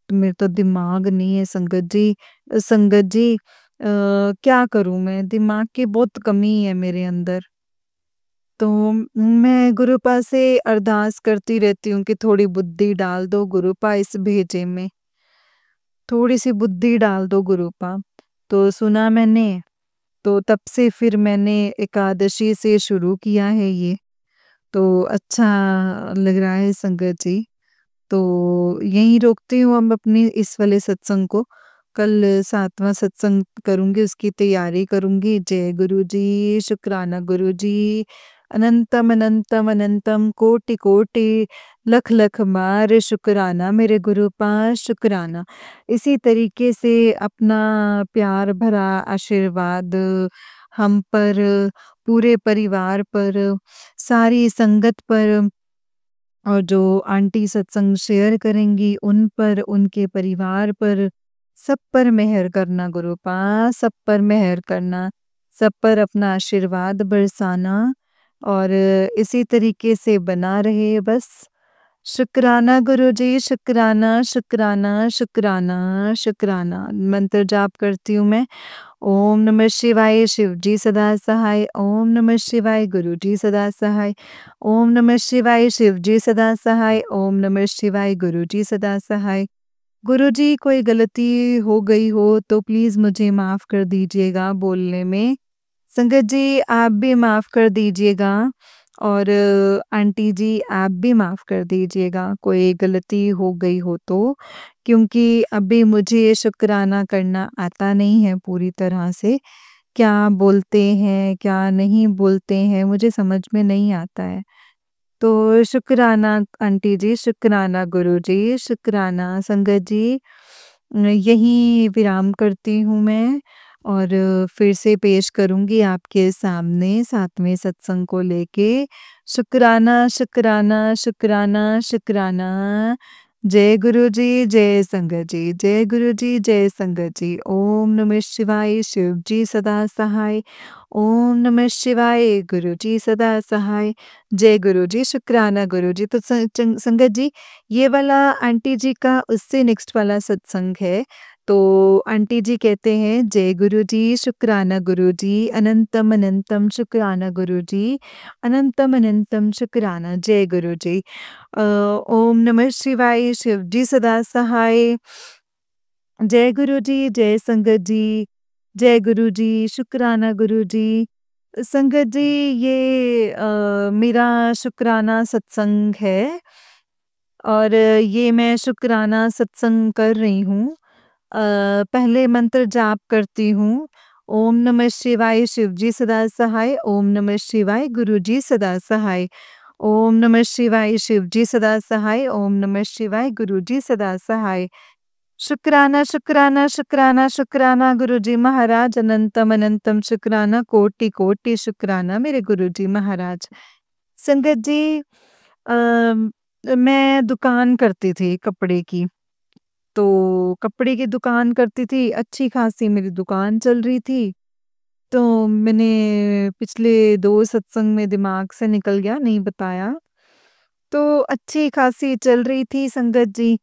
तो मेरे तो दिमाग नहीं है संगत जी। संगत जी क्या करूँ मैं? दिमाग की बहुत कमी है मेरे अंदर। तो मैं गुरुपा से अरदास करती रहती हूँ कि थोड़ी बुद्धि डाल दो गुरुपा इस भेजे में। थोड़ी सी बुद्धि डाल दो गुरुपा। तो सुना मैंने, तो तब से फिर मैंने एकादशी से शुरू किया है ये। तो अच्छा लग रहा है संगत जी। तो यहीं रोकती हूँ अब अपनी इस वाले सत्संग को। कल 7वां सत्संग करूँगी, उसकी तैयारी करूँगी। जय गुरु जी, शुक्राना गुरु जी। अनंतम अनंतम अनंतम कोटि कोटि लख लख बार शुक्राना मेरे गुरु पास शुक्राना। इसी तरीके से अपना प्यार भरा आशीर्वाद हम पर, पूरे परिवार पर, सारी संगत पर, और जो आंटी सत्संग शेयर करेंगी उन पर, उनके परिवार पर, सब पर मेहर करना गुरुपा, सब पर मेहर करना, सब पर अपना आशीर्वाद बरसाना, और इसी तरीके से बना रहे बस। शुक्राना गुरुजी, शुक्राना शुक्राना शुक्राना शुक्राना। मंत्र जाप करती हूँ मैं। ओम नमः शिवाय, शिव जी सदा सहाय। ओम नमः शिवाय, गुरु जी सदा सहाय। ओम नमः शिवाय, शिव जी सदा सहाय। ओम नमः शिवाय, गुरु जी सदा सहाय। गुरु जी, कोई गलती हो गई हो तो प्लीज मुझे माफ कर दीजिएगा बोलने में। संगत जी आप भी माफ कर दीजिएगा, और आंटी जी आप भी माफ कर दीजिएगा कोई गलती हो गई हो तो, क्योंकि अभी मुझे शुक्राना करना आता नहीं है पूरी तरह से। क्या बोलते हैं, क्या नहीं बोलते हैं, मुझे समझ में नहीं आता है। तो शुक्राना आंटी जी, शुक्राना गुरु जी, शुक्राना संगत जी। यहीं विराम करती हूँ मैं, और फिर से पेश करूँगी आपके सामने 7वें सत्संग को लेके। शुक्राना शुक्राना शुक्राना शुक्राना। जय गुरु जी, जय संगत जी, जय गुरु जी, जय संगत जी। ओम नमः शिवाय, शिव जी सदा सहाय। ओम नमः शिवाय, गुरु जी सदा सहाय। जय गुरु जी, शुक्राना गुरु जी। तो संगत जी, ये वाला आंटी जी का उससे नेक्स्ट वाला सत्संग है। तो आंटी जी कहते हैं, जय गुरु जी, शुक्राना गुरु जी, अनंतम अनंतम शुक्राना गुरु जी, अनंतम अनंतम शुक्राना। जय गुरु जी। ओम नमः शिवाय, शिव जी सदा सहाय। जय गुरु जी, जय संगत जी, जय गुरु जी, शुक्राना गुरु जी। संगत जी, ये मेरा शुक्राना सत्संग है, और ये मैं शुक्राना सत्संग कर रही हूँ। पहले मंत्र जाप करती हूँ। ओम नमः शिवाय, शिव जी सदा सहाय। ओम नमः शिवाय, गुरु जी सदा सहाय। ओम नमः शिवाय, शिव जी सदा सहाय। ओम नमः शिवाय, गुरु जी सदा सहाय। शुक्राना शुक्राना शुक्राना शुक्राना गुरु जी महाराज, अनंतम अनंतम शुक्राना, कोटि कोटि शुक्राना मेरे गुरु जी महाराज। संगत जी, मैं दुकान करती थी कपड़े की। तो कपड़े की दुकान करती थी, अच्छी खासी मेरी दुकान चल रही थी। तो मैंने पिछले 2 सत्संग में दिमाग से निकल गया, नहीं बताया। तो अच्छी खासी चल रही थी संगत जी।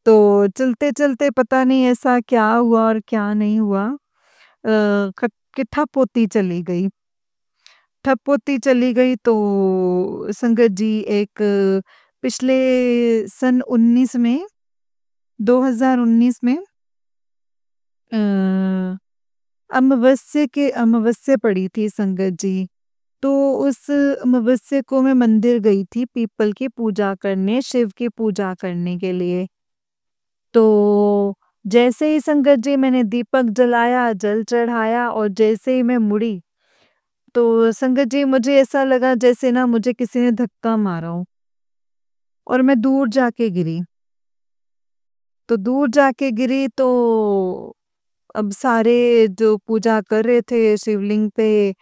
तो चलते-चलते पता नहीं ऐसा क्या हुआ और क्या नहीं हुआ, खट के ठप होती चली गई। ठप होती चली गई तो संगत जी, एक पिछले सन 19 में, 2019 में अ, अमावस्या पड़ी थी संगत जी। तो उस अमावस्या को मैं मंदिर गई थी पीपल की पूजा करने, शिव की पूजा करने के लिए। तो जैसे ही संगत जी मैंने दीपक जलाया, जल चढ़ाया, और जैसे ही मैं मुड़ी, तो संगत जी मुझे ऐसा लगा जैसे ना मुझे किसी ने धक्का मारा हो, और मैं दूर जाके गिरी। तो दूर जाके गिरी तो अब सारे जो पूजा कर रहे थे शिवलिंग पे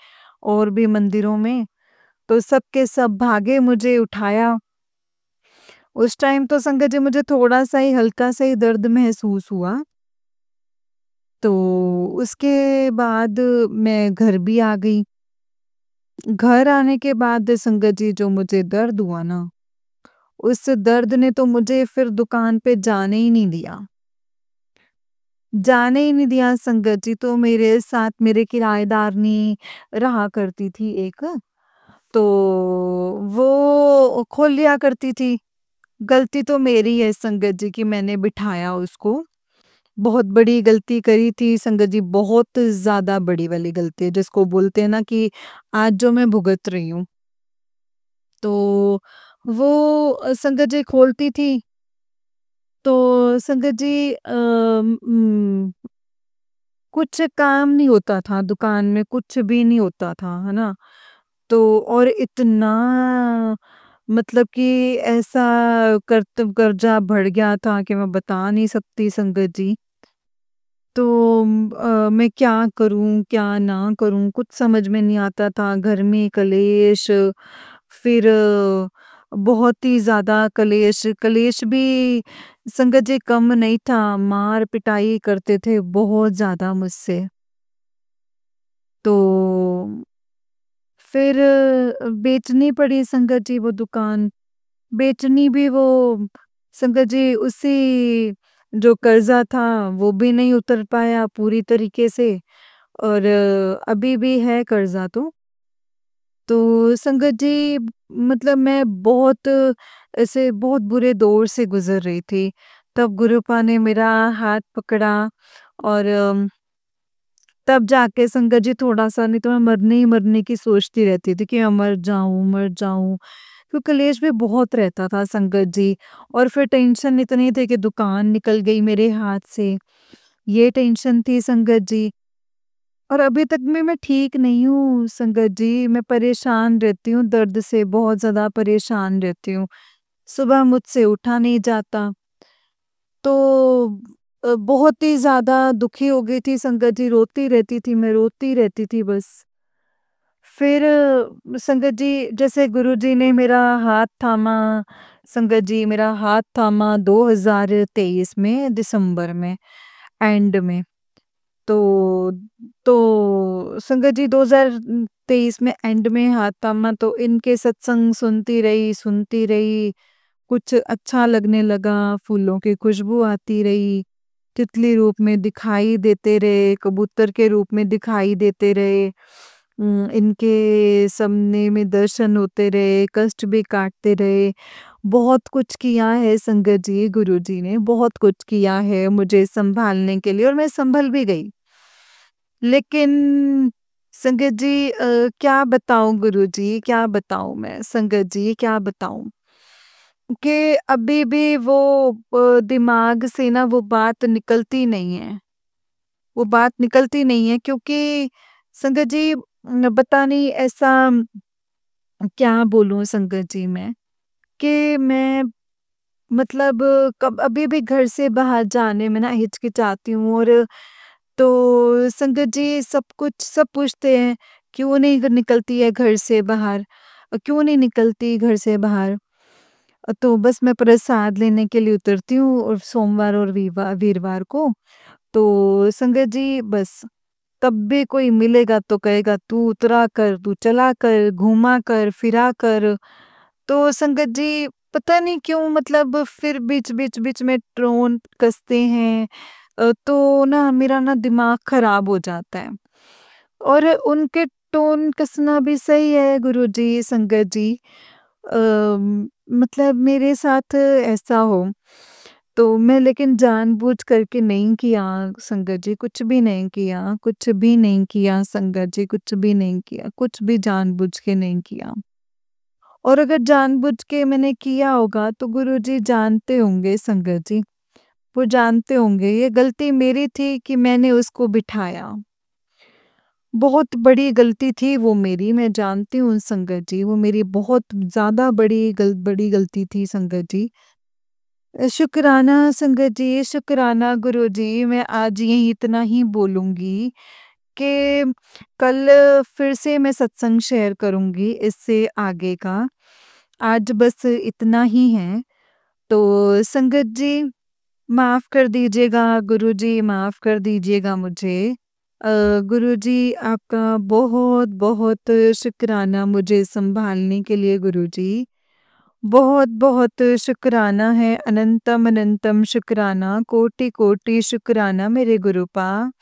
और भी मंदिरों में, तो सब के सब भागे मुझे उठाया। उस टाइम तो संगत जी मुझे थोड़ा-सा ही, हल्का-सा ही दर्द महसूस हुआ। तो उसके बाद मैं घर भी आ गई। घर आने के बाद संगत जी, जो मुझे दर्द हुआ ना, उस दर्द ने तो मुझे फिर दुकान पे जाने ही नहीं दिया। जाने ही नहीं दिया संगत जी। तो मेरे साथ मेरे किराएदारनी रहा करती थी एक, तो वो खोल लिया करती थी। गलती तो मेरी है संगत जी कि मैंने बिठाया उसको। बहुत बड़ी गलती करी थी संगत जी, बहुत ज़्यादा बड़ी वाली गलती जिसको बोलते हैं ना कि आज जो मैं भुगत रही हूँ। तो वो संगत जी खोलती थी, तो संगत जी कुछ काम नहीं होता था दुकान में, कुछ भी नहीं होता था, है ना? तो और इतना मतलब कि ऐसा कर्जा बढ़ गया था कि मैं बता नहीं सकती संगत जी। तो मैं क्या करूँ, क्या ना करूँ, कुछ समझ में नहीं आता था। घर में कलेश, फिर बहुत ही ज़्यादा कलेश, कलेश भी संगत जी कम नहीं था, मार-पिटाई करते थे बहुत ज़्यादा मुझसे। तो फिर बेचनी पड़ी संगत जी वो दुकान। बेचनी भी वो संगत जी उसी जो कर्जा था वो भी नहीं उतर पाया पूरी तरीके से और अभी भी है कर्जा तो संगत जी मतलब मैं बहुत ऐसे बहुत बुरे दौर से गुजर रही थी। तब गुरुपा ने मेरा हाथ पकड़ा और तब जाके संगत जी थोड़ा-सा नहीं तो मैं मरने ही मरने की सोचती रहती थी कि मैं मर जाऊँ। तो कलेश भी बहुत रहता था संगत जी और फिर टेंशन इतनी थी कि दुकान निकल गई मेरे हाथ से, ये टेंशन थी संगत जी। और अभी तक भी मैं ठीक नहीं हूँ संगत जी, मैं परेशान रहती हूँ दर्द से, बहुत ज़्यादा परेशान रहती हूँ। सुबह मुझसे उठा नहीं जाता। तो बहुत ही ज़्यादा दुखी हो गई थी संगत जी, रोती रहती थी मैं, रोती रहती थी बस। फिर संगत जी जैसे गुरुजी ने मेरा हाथ थामा, संगत जी मेरा हाथ थामा 2023 में दिसंबर में, एंड में। तो संगत जी 2023 में एंड में हाथ थामा तो इनके सत्संग सुनती रही, कुछ अच्छा लगने लगा, फूलों की खुशबू आती रही, तितली रूप में दिखाई देते रहे, कबूतर के रूप में दिखाई देते रहे। इनके सामने में दर्शन होते रहे, कष्ट भी काटते रहे। बहुत कुछ किया है संगत जी, गुरुजी ने बहुत कुछ किया है मुझे सँभालने के लिए और मैं सँभल भी गई। लेकिन संगत जी क्या बताऊँ गुरुजी, क्या बताऊँ मैं संगत जी, क्या बताऊँ? कि अभी भी वो दिमाग से ना वो बात निकलती नहीं है। वो बात निकलती नहीं है क्योंकि संगत जी पता नहीं ऐसा क्या बोलूँ संगत जी मैं, कि मैं मतलब कब अभी भी घर से बाहर जाने में ना हिचकिचाती हूँ और तो संगत जी सब पूछते हैं, "क्यों नहीं निकलती है घर से बाहर? क्यों नहीं निकलती घर से बाहर?" तो बस मैं प्रसाद लेने के लिए उतरती हूँ और सोमवार और वीरवार को। तो संगत जी बस तब भी कोई मिलेगा तो कहेगा तू उतरा कर, तू चला कर, घूमा कर, फिरा कर। तो संगत जी पता नहीं क्यों मतलब फिर बीच में टोन कसते हैं। तो ना मेरा ना दिमाग खराब हो जाता है। और उनके टोन कसना भी सही है गुरुजी, संगत जी। मतलब मेरे साथ ऐसा हो, तो मैं लेकिन जानबूझ करके नहीं किया संगत जी, कुछ भी नहीं किया, कुछ भी नहीं किया संगत जी, कुछ भी नहीं किया, कुछ भी जानबूझ के नहीं किया। और अगर जानबूझ के मैंने किया होगा तो गुरुजी जानते होंगे संगत जी, वो जानते होंगे ये गलती मेरी थी कि मैंने उसको बिठाया। बहुत बड़ी गलती थी वो मेरी, मैं जानती हूँ संगत जी, वो मेरी बहुत ज़्यादा बड़ी गलती थी संगत जी। शुक्राना संगत जी, शुक्राना गुरुजी, मैं आज यही इतना ही बोलूँगी कि कल फिर से मैं सत्संग शेयर करूँगी इससे आगे का। आज बस इतना ही है। तो संगत जी माफ़ कर दीजिएगा, गुरुजी माफ़ कर दीजिएगा मुझे। गुरुजी आपका बहुत-बहुत शुक्राना मुझे सँभालने के लिए गुरुजी। बहुत-बहुत शुक्राना है, अनंतम शुक्राना, कोटि-कोटि शुक्राना मेरे गुरुपा।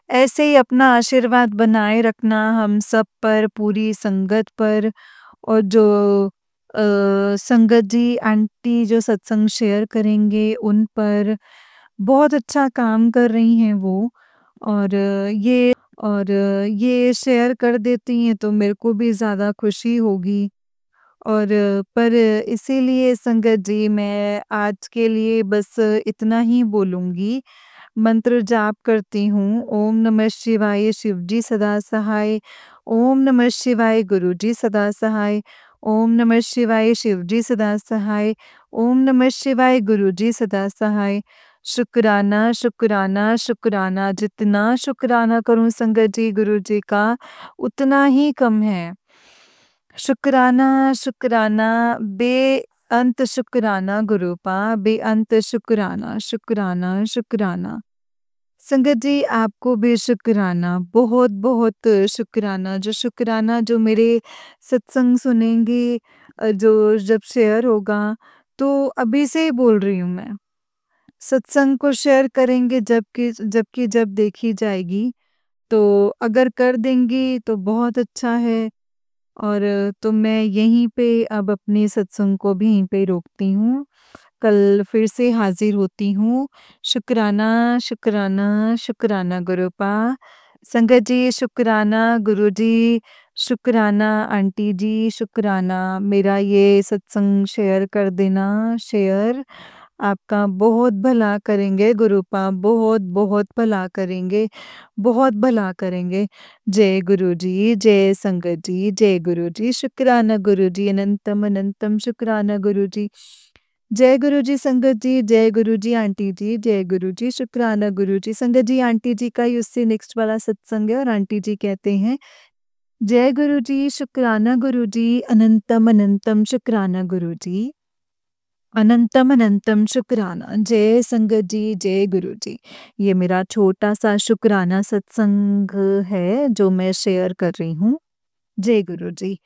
ऐसे ही अपना आशीर्वाद बनाए रखना हम सब पर, पूरी संगत पर और जो संगत जी आंटी जो सत्संग शेयर करेंगे उन पर। बहुत अच्छा काम कर रही हैं वो और ये शेयर कर देती हैं तो मेरे को भी ज़्यादा खुशी होगी और पर इसीलिए संगत जी मैं आज के लिए बस इतना ही बोलूँगी। मंत्र जाप करती हूँ, ओम नमः शिवाय शिवजी सदा सहाय, ओम नमः शिवाय गुरुजी सदा सहाय, ओम नमः शिवाय शिवजी सदा सहाय, ओम नमः शिवाय गुरुजी सदा सहाय। शुक्राना, शुक्राना, शुक्राना जितना शुक्राना करूँ संगत जी गुरु जी का, उतना ही कम है। शुक्राना, शुक्राना, बेअंत शुक्राना गुरूपा, बेअंत शुक्राना, शुक्राना, शुक्राना। संगत जी आपको भी शुक्राना, बहुत-बहुत शुक्राना। जो मेरे सत्संग सुनेंगे जो जब शेयर होगा, तो अभी से ही बोल रही हूँ मैं। सत्संग को शेयर करेंगे जबकि जब देखी जाएगी, तो अगर कर देंगी तो बहुत अच्छा है। और तो मैं यहीं पे अब अपने सत्संग को भी यहीं पे रोकती हूँ। कल फिर से हाज़िर होती हूँ। शुक्राना, शुक्राना, शुक्राना गुरूपा। संगत जी शुक्राना, गुरुजी शुक्राना, आंटी जी शुक्राना। मेरा ये सत्संग शेयर कर देना, शेयर। आपका बहुत भला करेंगे गुरूपा, बहुत-बहुत भला करेंगे, बहुत भला करेंगे। जय गुरुजी, जय संगत जी, जय गुरुजी, शुक्राना गुरुजी, अनंतम अनंतम शुक्राना गुरुजी। जय गुरुजी संगत जी, जय गुरुजी आंटी जी, जय गुरुजी, शुक्राना गुरुजी। संगत जी आंटी जी का ही उससे नेक्स्ट वाला सत्संग है और आंटी जी कहते हैं, जय गुरुजी, शुक्राना गुरुजी, अनंतम अनंतम शुक्राना गुरुजी। अनंतम अनंतम शुक्राना। जय संगत जी, जय गुरु जी। ये मेरा छोटा-सा शुक्राना सत्संग है जो मैं शेयर कर रही हूँ। जय गुरु जी।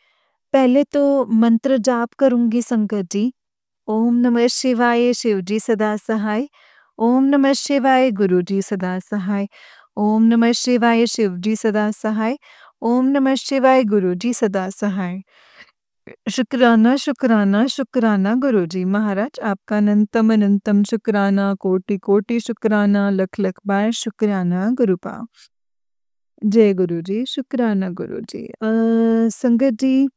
पहले तो मंत्र जाप करूँगी संगत जी। ओम नमः शिवाय शिवजी सदा सहाय। ओम नमः शिवाय गुरुजी सदा सहाय। ओम नमः शिवाय शिवजी सदा सहाय। ओम नमः शिवाय गुरुजी सदा सहाय। शुक्राना, शुक्राना, शुक्राना गुरुजी महाराज आपका अनंतम अनंतम शुक्राना, कोटि-कोटि शुक्राना, लख-लख बार शुक्राना गुरूपा। जय गुरुजी, शुक्राना गुरुजी। संगत जी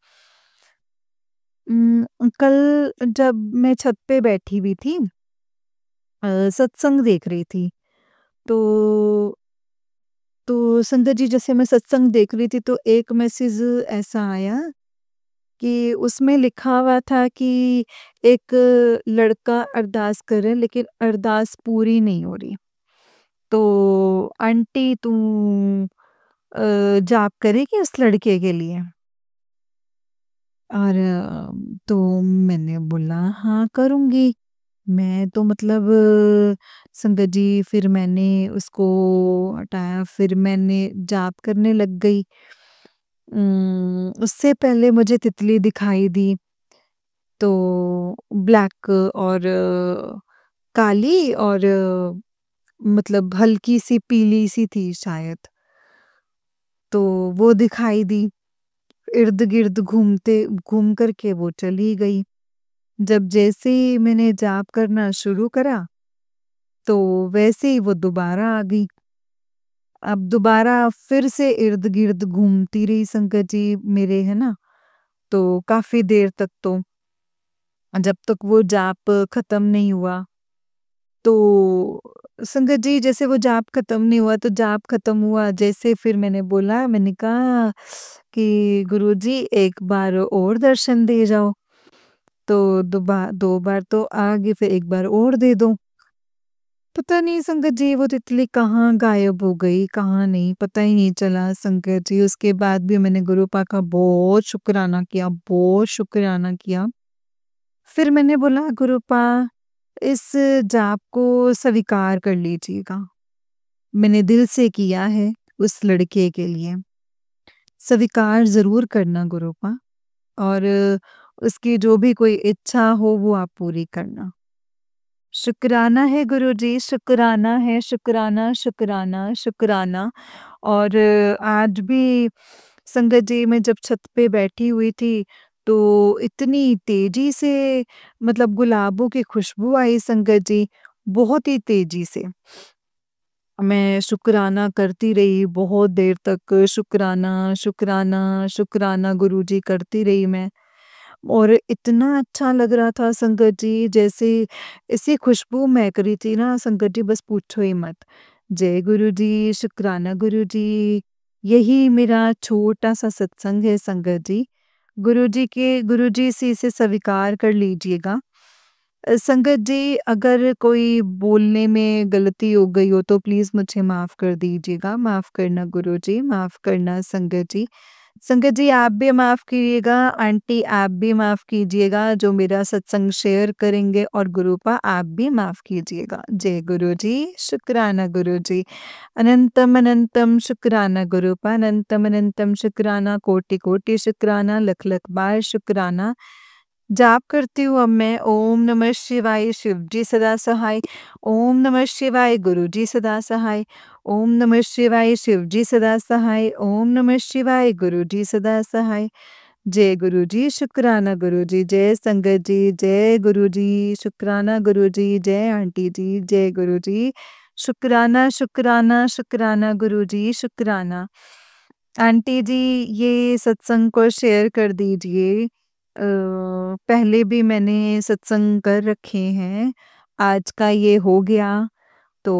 कल जब मैं छत पे बैठी हुई थी सत्संग देख रही थी, तो संगत जी जैसे मैं सत्संग देख रही थी तो एक मैसेज ऐसा आया कि उसमें लिखा हुआ था कि एक लड़का अरदास कर रहा है लेकिन अरदास पूरी नहीं हो रही। तो आंटी तू जाप करेगी उस लड़के के लिए? और तो मैंने बोला हाँ करूँगी। मैं तो मतलब संगत जी फिर मैंने उसको हटाया, फिर मैंने जाप करने लग गई। उससे पहले मुझे तितली दिखाई दी। तो ब्लैक और काली और मतलब हल्की-सी पीली-सी थी शायद। तो वो दिखाई दी, इर्द-गिर्द घूम कर के वो चली गई। जब जैसे ही मैंने जाप करना शुरू करा, तो वैसे ही वो दोबारा आ गई। अब दोबारा फिर से इर्द-गिर्द घूमती रही संगत जी मेरे, है ना? तो काफ़ी देर तक तो जब तक वो जाप खत्म नहीं हुआ। तो संगत जी जैसे वो जाप खत्म नहीं हुआ तो जाप खत्म हुआ जैसे फिर मैंने कहा कि गुरुजी एक बार और दर्शन दे जाओ। तो 2 बार तो आ गए फिर 1 बार और दे दो। पता नहीं संगत जी वो तितली कहाँ गायब हो गई, कहाँ नहीं पता ही नहीं चला संगत जी। उसके बाद भी मैंने गुरुपा का बहुत शुक्राना किया, बहुत शुक्राना किया। फिर मैंने बोला गुरुपा इस जाप को स्वीकार कर लीजिएगा। मैंने दिल से किया है उस लड़के के लिए। स्वीकार ज़रूर करना गुरूपा और उसकी जो भी कोई इच्छा हो वो आप पूरी करना। शुक्राना है गुरुजी, शुक्राना है, शुक्राना, शुक्राना, शुक्राना। और आज भी संगत जी मैं जब छत पे बैठी हुई थी, तो इतनी तेज़ी से मतलब गुलाबों की खुशबू आई संगत जी बहुत ही तेज़ी से। मैं शुक्राना करती रही बहुत देर तक, शुक्राना, शुक्राना, शुक्राना गुरुजी करती रही मैं। और इतना अच्छा लग रहा था संगत जी, जैसे ऐसी खुशबू महक रही थी ना संगत जी, बस पूछो ही मत। जय गुरु जी, शुक्राना गुरु जी। यही मेरा छोटा-सा सत्संग है संगत जी। गुरुजी से इसे स्वीकार कर लीजिएगा। संगत जी, अगर कोई बोलने में गलती हो गई हो तो प्लीज़ मुझे माफ़ कर दीजिएगा। माफ़ करना गुरुजी, माफ़ करना संगत जी। संगत जी, आप भी माफ़ कीजिएगा, आंटी आप भी माफ़ कीजिएगा जो मेरा सत्संग शेयर करेंगे, और गुरुपा आप भी माफ़ कीजिएगा। जय गुरुजी, शुक्राना गुरुजी। अनंतम अनंतम शुक्राना गुरुपा, अनंतम अनंतम शुक्राना, कोटि-कोटि शुक्राना, लख-लख बार शुक्राना। जाप करती हूँ अब मैं। ओम नमः शिवाय, शिव जी सदा सहाय। ओम नमः शिवाय, गुरु जी सदा सहाय। ओम नमः शिवाय, शिव जी सदा सहाय। ओम नमः शिवाय, गुरु जी सदा सहाय। जय गुरु जी, शुक्राना गुरु जी, जय संगत जी, जय गुरु जी, शुक्राना गुरु जी, जय आंटी जी, जय गुरु जी। शुक्राना, शुक्राना, शुक्राना गुरु जी, शुक्राना। आंटी जी, ये सत्संग को शेयर कर दीजिए। पहले भी मैंने सत्संग कर रखे हैं, आज का ये हो गया तो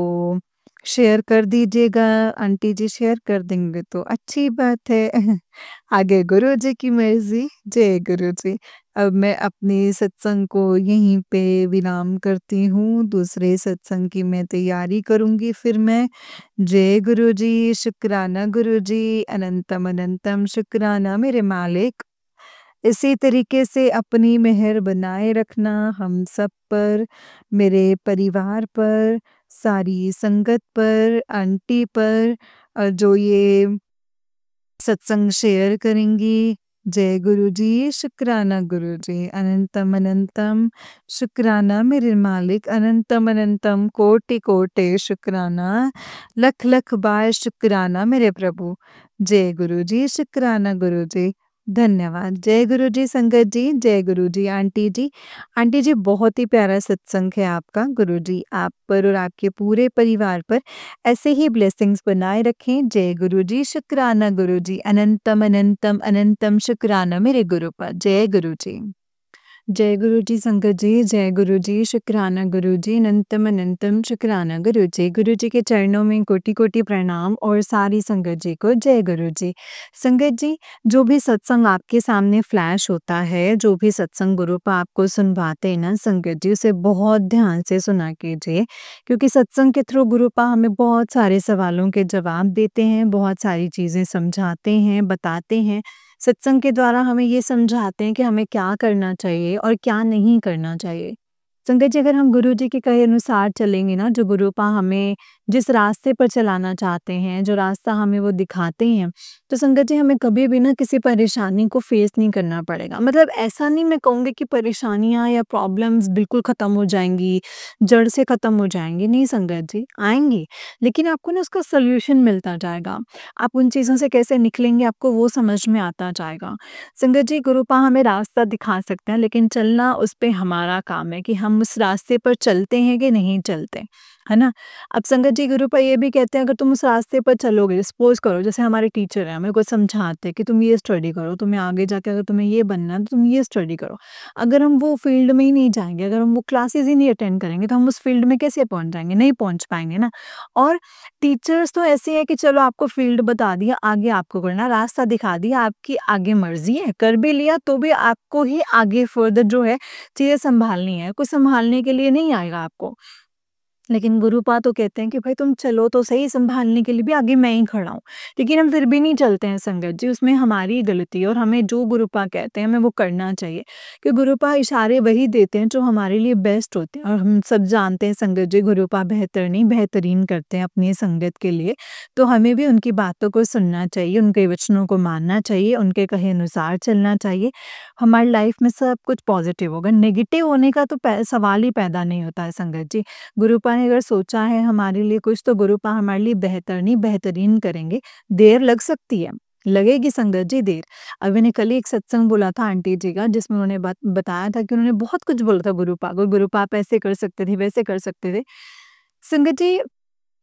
शेयर कर दीजिएगा। आंटी जी शेयर कर देंगे तो अच्छी बात है। आगे गुरु जी की मर्ज़ी। जय गुरु जी। अब मैं अपने सत्संग को यहीं पे विराम करती हूँ, दूसरे सत्संग की मैं तैयारी करूँगी फिर मैं। जय गुरु जी, शुक्राना गुरु जी, अनंतम अनंतम शुक्राना मेरे मालिक। इसी तरीके से अपनी मेहर बनाए रखना हम सब पर, मेरे परिवार पर, सारी संगत पर, आंटी पर, जो ये सत्संग शेयर करेंगी। जय गुरु जी, शुक्राना गुरु जी, अनंतम अनंतम शुक्राना मेरे मालिक, अनंतम अनंतम कोटि-कोटि शुक्राना, लख-लख बार शुक्राना मेरे प्रभु। जय गुरु जी, शुक्राना गुरु जी। धन्यवाद। जय गुरु जी संगत जी, जय गुरु जी आंटी जी। आंटी जी, बहुत ही प्यारा सत्संग है आपका। गुरु जी आप पर और आपके पूरे परिवार पर ऐसे ही ब्लेसिंग्स बनाए रखें। जय गुरु जी, शुक्राना गुरु जी, अनंतम अनंतम अनंतम शुक्राना मेरे गुरु पर। जय गुरु जी। जय गुरु जी संगत जी, जय गुरु जी, शुक्राना गुरु जी, अनंतम अनंतम शुक्राना गुरु जी। गुरु जी के चरणों में कोटि-कोटि प्रणाम, और सारी संगत जी को जय गुरु जी। संगत जी, जो भी सत्संग आपके सामने फ्लैश होता है, जो भी सत्संग गुरुपा आपको सुनवाते हैं ना संगत जी, उसे बहुत ध्यान से सुना कीजिए, क्योंकि सत्संग के थ्रू गुरुपा हमें बहुत सारे सवालों के जवाब देते हैं, बहुत सारी चीज़ें समझाते हैं, बताते हैं। सत्संग के द्वारा हमें ये समझाते हैं कि हमें क्या करना चाहिए और क्या नहीं करना चाहिए। संगत जी, अगर हम गुरु जी के कहे अनुसार चलेंगे ना, जो गुरुपा हमें जिस रास्ते पर चलाना चाहते हैं, जो रास्ता हमें वो दिखाते हैं, तो संगत जी हमें कभी भी ना किसी परेशानी को फेस नहीं करना पड़ेगा। मतलब ऐसा नहीं मैं कहूँगी कि परेशानियाँ या प्रॉब्लम्स बिल्कुल ख़त्म हो जाएँगी, जड़ से ख़त्म हो जाएँगी, नहीं संगत जी, आएँगी, लेकिन आपको ना उसका सॉल्यूशन मिलता जाएगा। आप उन चीज़ों से कैसे निकलेंगे आपको वो समझ में आता जाएगा। संगत जी, गुरुपा हमें रास्ता दिखा सकते हैं, लेकिन चलना उस पे हमारा काम है कि हम उस रास्ते पर चलते हैं कि नहीं चलते, है ना? अब संगत जी, गुरुपा ये भी कहते हैं अगर तुम उस रास्ते पर चलोगे, सपोज़ करो जैसे हमारे टीचर हैं, हमें कुछ समझाते हैं कि तुम ये स्टडी करो, तुम्हें आगे जाके अगर तुम्हें ये बनना है तो तुम ये स्टडी करो। अगर हम वो फील्ड में ही नहीं जाएँगे, अगर हम वो क्लासेस ही नहीं अटेंड करेंगे, तो हम उस फील्ड में कैसे पहुँच जाएँगे? नहीं पहुँच पाएँगे ना। और टीचर्स तो ऐसे हैं कि चलो आपको फील्ड बता दिया, आगे आपको करना, रास्ता दिखा दिया, आपकी आगे मर्ज़ी है, कर भी लिया तो भी आपको ही आगे फर्दर जो है चीज़ें सँभालनी है, कोई सँभालने के लिए नहीं आएगा आपको। लेकिन गुरुपा तो कहते हैं कि भाई तुम चलो तो सही, सँभालने के लिए भी आगे मैं ही खड़ा हूँ। लेकिन हम फिर भी नहीं चलते हैं संगत जी, उसमें हमारी ही गलती है, और हमें जो गुरुपा कहते हैं हमें वो करना चाहिए। कि गुरुपा इशारे वही देते हैं जो हमारे लिए बेस्ट होते हैं, और हम सब जानते हैं संगत जी गुरुपा बेहतर नहीं बेहतरीन करते हैं अपनी संगत के लिए। तो हमें भी उनकी बातों को सुनना चाहिए, उनके वचनों को मानना चाहिए, उनके कहे अनुसार चलना चाहिए। हमारी लाइफ में सब कुछ पॉजिटिव होगा, नेगेटिव होने का तो सवाल ही पैदा नहीं होता है संगत जी। गुरुपा ने अगर सोचा है हमारे लिए कुछ, तो गुरुपा हमारे लिए बेहतर नहीं बेहतरीन करेंगे। देर लग सकती है, लगेगी संगत जी देर। अभी मैंने कल ही एक सत्संग बोला था आंटी जी का, जिसमें उन्होंने बताया था कि उन्होंने बहुत कुछ बोला था गुरु पाप ऐसे कर सकते थे, वैसे कर सकते थे। संगत जी,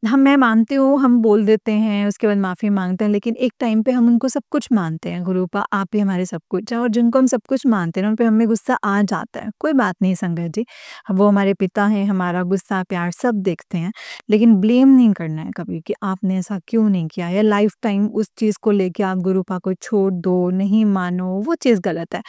मैं मानती हूँ, हम बोल देते हैं, उसके बाद माफ़ी माँगते हैं, लेकिन एक टाइम पे हम उनको सब कुछ मानते हैं, गुरूपा आप ही हमारे सब कुछ हैं, और जिनको हम सब कुछ मानते हैं ना, उन पे हमें गुस्सा आ जाता है। कोई बात नहीं संगत जी, वो हमारे पिता हैं, हमारा गुस्सा, प्यार सब देखते हैं, लेकिन ब्लेम नहीं करना है कभी कि आपने ऐसा क्यों नहीं किया, या लाइफ टाइम उस चीज़ को लेके आप गुरूपा को छोड़ दो, नहीं मानो, वो चीज़ गलत है।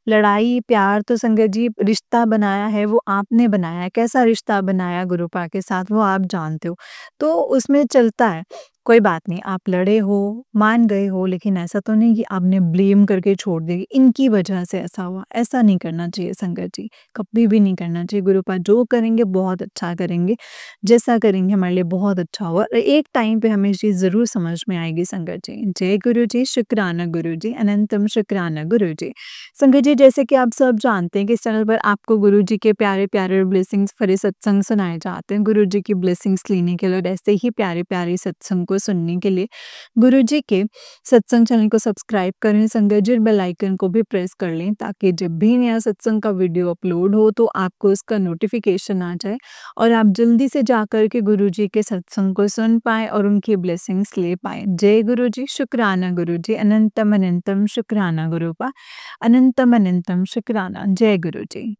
लड़ाई, प्यार तो संगत जी रिश्ता बनाया है, वो आपने बनाया है, कैसा रिश्ता बनाया गुरूपा के साथ वो आप जानते हो। तो उसमें चलता है, कोई बात नहीं, आप लड़े हो, मान गए हो, लेकिन ऐसा तो नहीं कि आपने ब्लेम करके छोड़ दिया कि इनकी वजह से ऐसा हुआ, ऐसा नहीं करना चाहिए संगत जी, कभी भी नहीं करना चाहिए। गुरुपा जो करेंगे बहुत अच्छा करेंगे, जैसा करेंगे हमारे लिए बहुत अच्छा होगा, और एक टाइम पे हमें ये चीज़ ज़रूर समझ में आएगी संगत जी। जय गुरु जी, शुक्राना गुरु जी, अनंतम शुक्राना गुरु जी। संगत जी, जैसे कि आप सब जानते हैं कि इस चैनल पर आपको गुरु जी के प्यारे-प्यारे ब्लेसिंग्स भरे सत्संग सुनाए जाते हैं। गुरु जी की ब्लेसिंग्स लेने के लिए और ऐसे ही प्यारे-प्यारे सत्संग को सुनने के लिए गुरु जी के सत्संग चैनल को सब्सक्राइब करें, संगत जी बेल आइकन को भी प्रेस कर लें, ताकि जब भी नया सत्संग का वीडियो अपलोड हो तो आपको उसका नोटिफिकेशन आ जाए और आप जल्दी से जाकर के गुरु जी के सत्संग को सुन पाएँ और उनकी ब्लेसिंग्स ले पाएँ। जय गुरु जी, शुक्राना गुरु जी, अनंतम अनंतम शुक्राना गुरुपा, अनंतम अनंतम शुक्राना। जय गुरु जी।